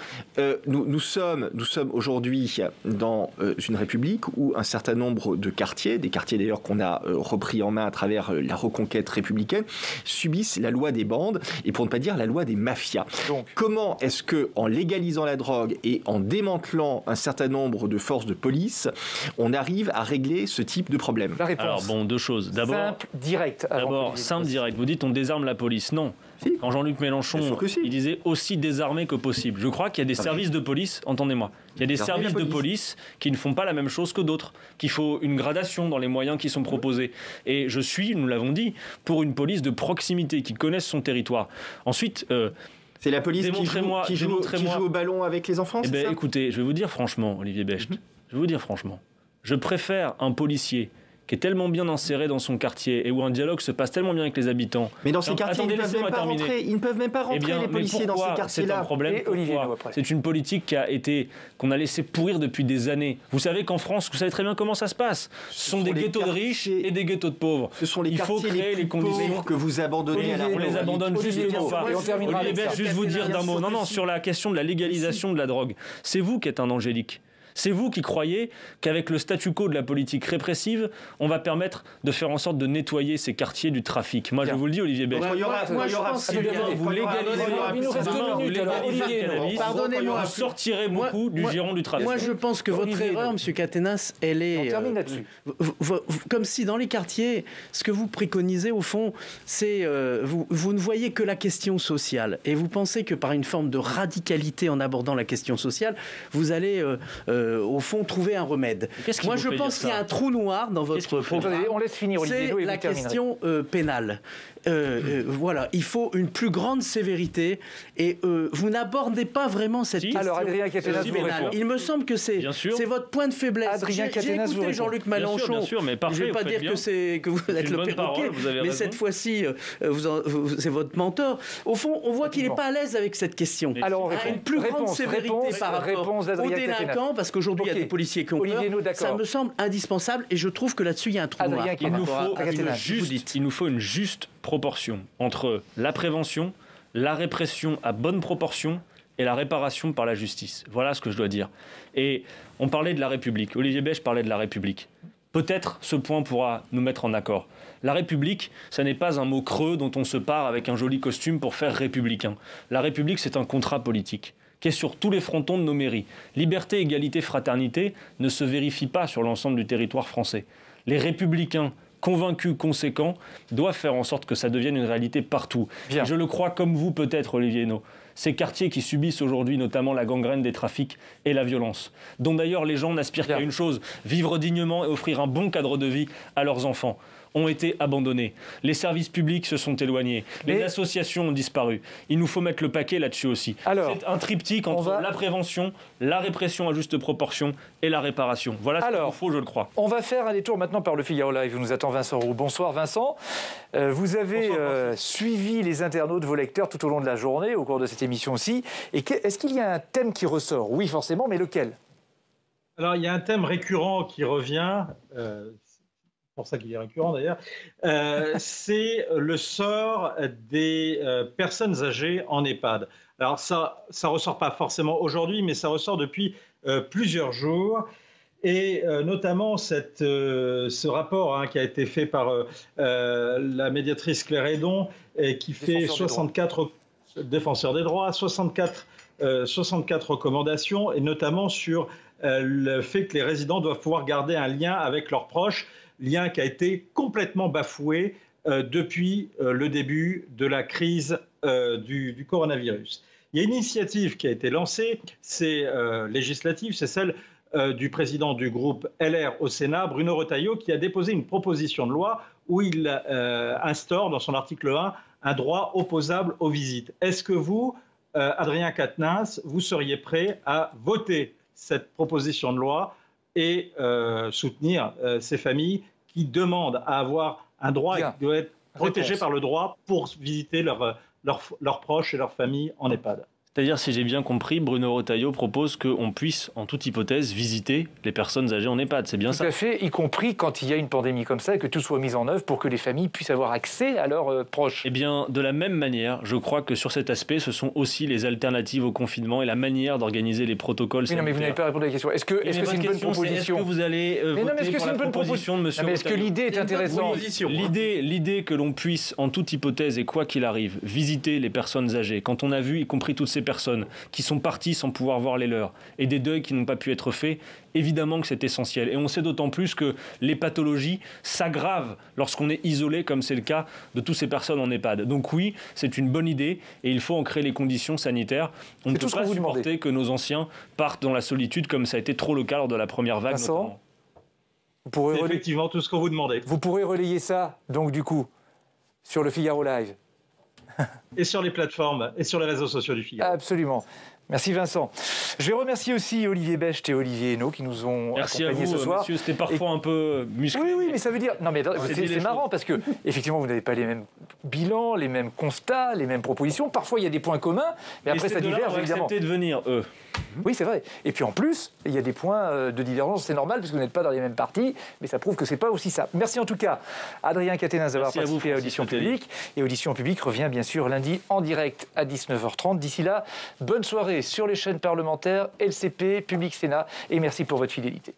nous sommes aujourd'hui dans une république où un certain nombre de quartiers, des quartiers d'ailleurs qu'on a repris en main à travers la reconquête républicaine, subissent la loi des bandes et pour ne pas dire la loi des mafias. Donc, comment est-ce que, en légalisant la drogue et en démantelant un certain nombre de forces de police, on arrive à régler ce type de problème? La réponse. Alors bon, deux choses. D'abord, simple, direct. Simple, direct. Vous dites on désarme la police. Non. Si. Quand Jean-Luc Bien Mélenchon, sûr que si. il disait aussi désarmé que possible. Je crois qu'il y a des services de police, entendez-moi, il y a des Désarmer la services de police qui ne font pas la même chose que d'autres, qu'il faut une gradation dans les moyens qui sont proposés. Et je suis, nous l'avons dit, pour une police de proximité qui connaisse son territoire. Ensuite, c'est la police qui joue au ballon avec les enfants, eh c'est ben, ça? écoutez, je vais vous dire franchement, Olivier Becht, je vais vous dire franchement, je préfère un policier qui est tellement bien inséré dans son quartier et où un dialogue se passe tellement bien avec les habitants. Mais dans ces quartiers, attendez, ils ne peuvent même pas rentrer, Eh bien, les policiers, dans ces c'est quartiers-là. un problème. Et Olivier Pourquoi Hénaud, après. C'est une politique qu'on a laissé pourrir depuis des années. Vous savez qu'en France, vous savez très bien comment ça se passe. Ce sont des les ghettos de riches et des ghettos de pauvres. Ce sont les Il faut quartiers créer les plus les conditions pauvres que vous abandonnez à la on les abandonne Olivier justement Hénaud, pas. et on terminera Olivier avec Becht, ça. juste vous dire d'un mot. Non, sur la question de la légalisation de la drogue. C'est vous qui êtes un angélique. C'est vous qui croyez qu'avec le statu quo de la politique répressive, on va permettre de faire en sorte de nettoyer ces quartiers du trafic. Moi, je vous le dis, Olivier Becht. Si demain vous légalisez le cannabis, vous sortirez beaucoup du giron du trafic. Moi, je pense que votre erreur, M. Caténas, elle est... On termine là-dessus. Comme si dans les quartiers, ce que vous préconisez, au fond, c'est... vous ne voyez que la question sociale. Et vous pensez que par une forme de radicalité en abordant la question sociale, vous allez... au fond, trouver un remède. Moi, je pense qu'il y a un trou noir dans votre programme. On laisse finir Olivier Hénaud et C'est la vous terminerez. question pénale. Voilà, il faut une plus grande sévérité et vous n'abordez pas vraiment cette question. Alors, Adrien Caténas vous pénale. répond. Il me semble que c'est votre point de faiblesse. Adrien J'ai Caténas vous écouté répond. Jean-Luc Mélenchon. Bien sûr, mais parfait, je ne vais pas vous dire faites que vous êtes une le bonne perroquet, parole, vous avez mais raison. cette fois-ci, c'est votre mentor. Au fond, on voit qu'il n'est pas à l'aise avec cette question. Alors, on À répond. une plus grande Réponse, sévérité réponse, par rapport réponse aux d'Adrien délinquants, Caténas. parce qu'aujourd'hui, il y a Ok. des policiers qui ont Olivier Hénaud, peur. d'accord. Ça me semble indispensable et je trouve que là-dessus, il y a un trou noir. Adrien par Il nous rapport faut à ce que Caténas, vous dites. il nous faut une juste proportion entre la prévention, la répression à bonne proportion et la réparation par la justice. Voilà ce que je dois dire. Et on parlait de la République. Olivier Becht parlait de la République. Peut-être ce point pourra nous mettre en accord. La République, ça n'est pas un mot creux dont on se pare avec un joli costume pour faire républicain. La République, c'est un contrat politique qui est sur tous les frontons de nos mairies. Liberté, égalité, fraternité ne se vérifie pas sur l'ensemble du territoire français. Les républicains convaincus, conséquents, doivent faire en sorte que ça devienne une réalité partout. Bien. Et je le crois comme vous peut-être, Olivier Hénaud. Ces quartiers qui subissent aujourd'hui notamment la gangrène des trafics et la violence, dont d'ailleurs les gens n'aspirent qu'à une chose, vivre dignement et offrir un bon cadre de vie à leurs enfants, ont été abandonnés. Les services publics se sont éloignés. Les associations ont disparu. Il nous faut mettre le paquet là-dessus aussi. Alors, c'est un triptyque entre la prévention, la répression à juste proportion et la réparation. Voilà ce qu'il nous faut, je le crois. On va faire un détour maintenant par le Figaro Live. Nous attend Vincent Roux. Bonsoir Vincent. Vous avez suivi les internautes, vos lecteurs, tout au long de la journée, au cours de cette émission aussi. Et est-ce qu'il y a un thème qui ressort? Oui, forcément, mais lequel? Alors, il y a un thème récurrent qui revient, c'est pour ça qu'il est récurrent d'ailleurs, c'est le sort des personnes âgées en EHPAD. Alors, ça ne ressort pas forcément aujourd'hui, mais ça ressort depuis plusieurs jours. Et notamment ce rapport qui a été fait par la médiatrice Claire Hédon, et qui fait 64 défenseurs des droits, 64 recommandations, et notamment sur le fait que les résidents doivent pouvoir garder un lien avec leurs proches, lien qui a été complètement bafoué depuis le début de la crise du coronavirus. Il y a une initiative qui a été lancée, c'est législative, c'est celle du président du groupe LR au Sénat, Bruno Retailleau, qui a déposé une proposition de loi où il instaure dans son article 1 un droit opposable aux visites. Est-ce que vous, Adrien Quatennens, vous seriez prêt à voter cette proposition de loi et soutenir ces familles qui demandent à avoir un droit qui doit être protégé par le droit pour visiter leurs proches et leurs familles en EHPAD? C'est-à-dire, si j'ai bien compris, Bruno Retailleau propose qu'on puisse, en toute hypothèse, visiter les personnes âgées en EHPAD. C'est bien ça? Tout à fait, y compris quand il y a une pandémie comme ça, et que tout soit mis en œuvre pour que les familles puissent avoir accès à leurs proches. Eh bien, de la même manière, je crois que sur cet aspect, ce sont aussi les alternatives au confinement et la manière d'organiser les protocoles sanitaires. Oui, non, mais vous n'avez pas répondu à la question. Est-ce que c'est une bonne proposition? Est-ce que vous allez voter pour la proposition de M. Retailleau? Est-ce que l'idée est intéressante? L'idée que l'on puisse, en toute hypothèse et quoi qu'il arrive, visiter les personnes âgées, quand on a vu, y compris toutes ces ces personnes qui sont parties sans pouvoir voir les leurs et des deuils qui n'ont pas pu être faits, évidemment que c'est essentiel. Et on sait d'autant plus que les pathologies s'aggravent lorsqu'on est isolé, comme c'est le cas de toutes ces personnes en EHPAD. Donc oui, c'est une bonne idée et il faut en créer les conditions sanitaires. On ne peut pas supporter que nos anciens partent dans la solitude comme ça a été trop le cas lors de la première vague. Vincent, notamment. C'est effectivement tout ce qu'on vous demandait. Vous pourrez relayer ça, donc du coup, sur le Figaro Live. Et sur les plateformes et sur les réseaux sociaux du Figaro. Absolument. Merci Vincent. Je vais remercier aussi Olivier Becht et Olivier Hainaut qui nous ont accompagnés ce soir. Messieurs, c'était parfois un peu musclé. Oui, mais ça veut dire... Non, mais c'est marrant parce que, effectivement, vous n'avez pas les mêmes bilans, les mêmes constats, les mêmes propositions. Parfois, il y a des points communs, mais après, ça diverge, évidemment. Accepté de venir, eux. Oui, c'est vrai. Et puis en plus, il y a des points de divergence, c'est normal, parce que vous n'êtes pas dans les mêmes partis, mais ça prouve que c'est pas aussi ça. Merci en tout cas, Adrien Caténins, d'avoir participé à Audition Publique. Et Audition Publique revient bien sûr lundi en direct à 19h30. D'ici là, bonne soirée sur les chaînes parlementaires, LCP, Public Sénat, et merci pour votre fidélité.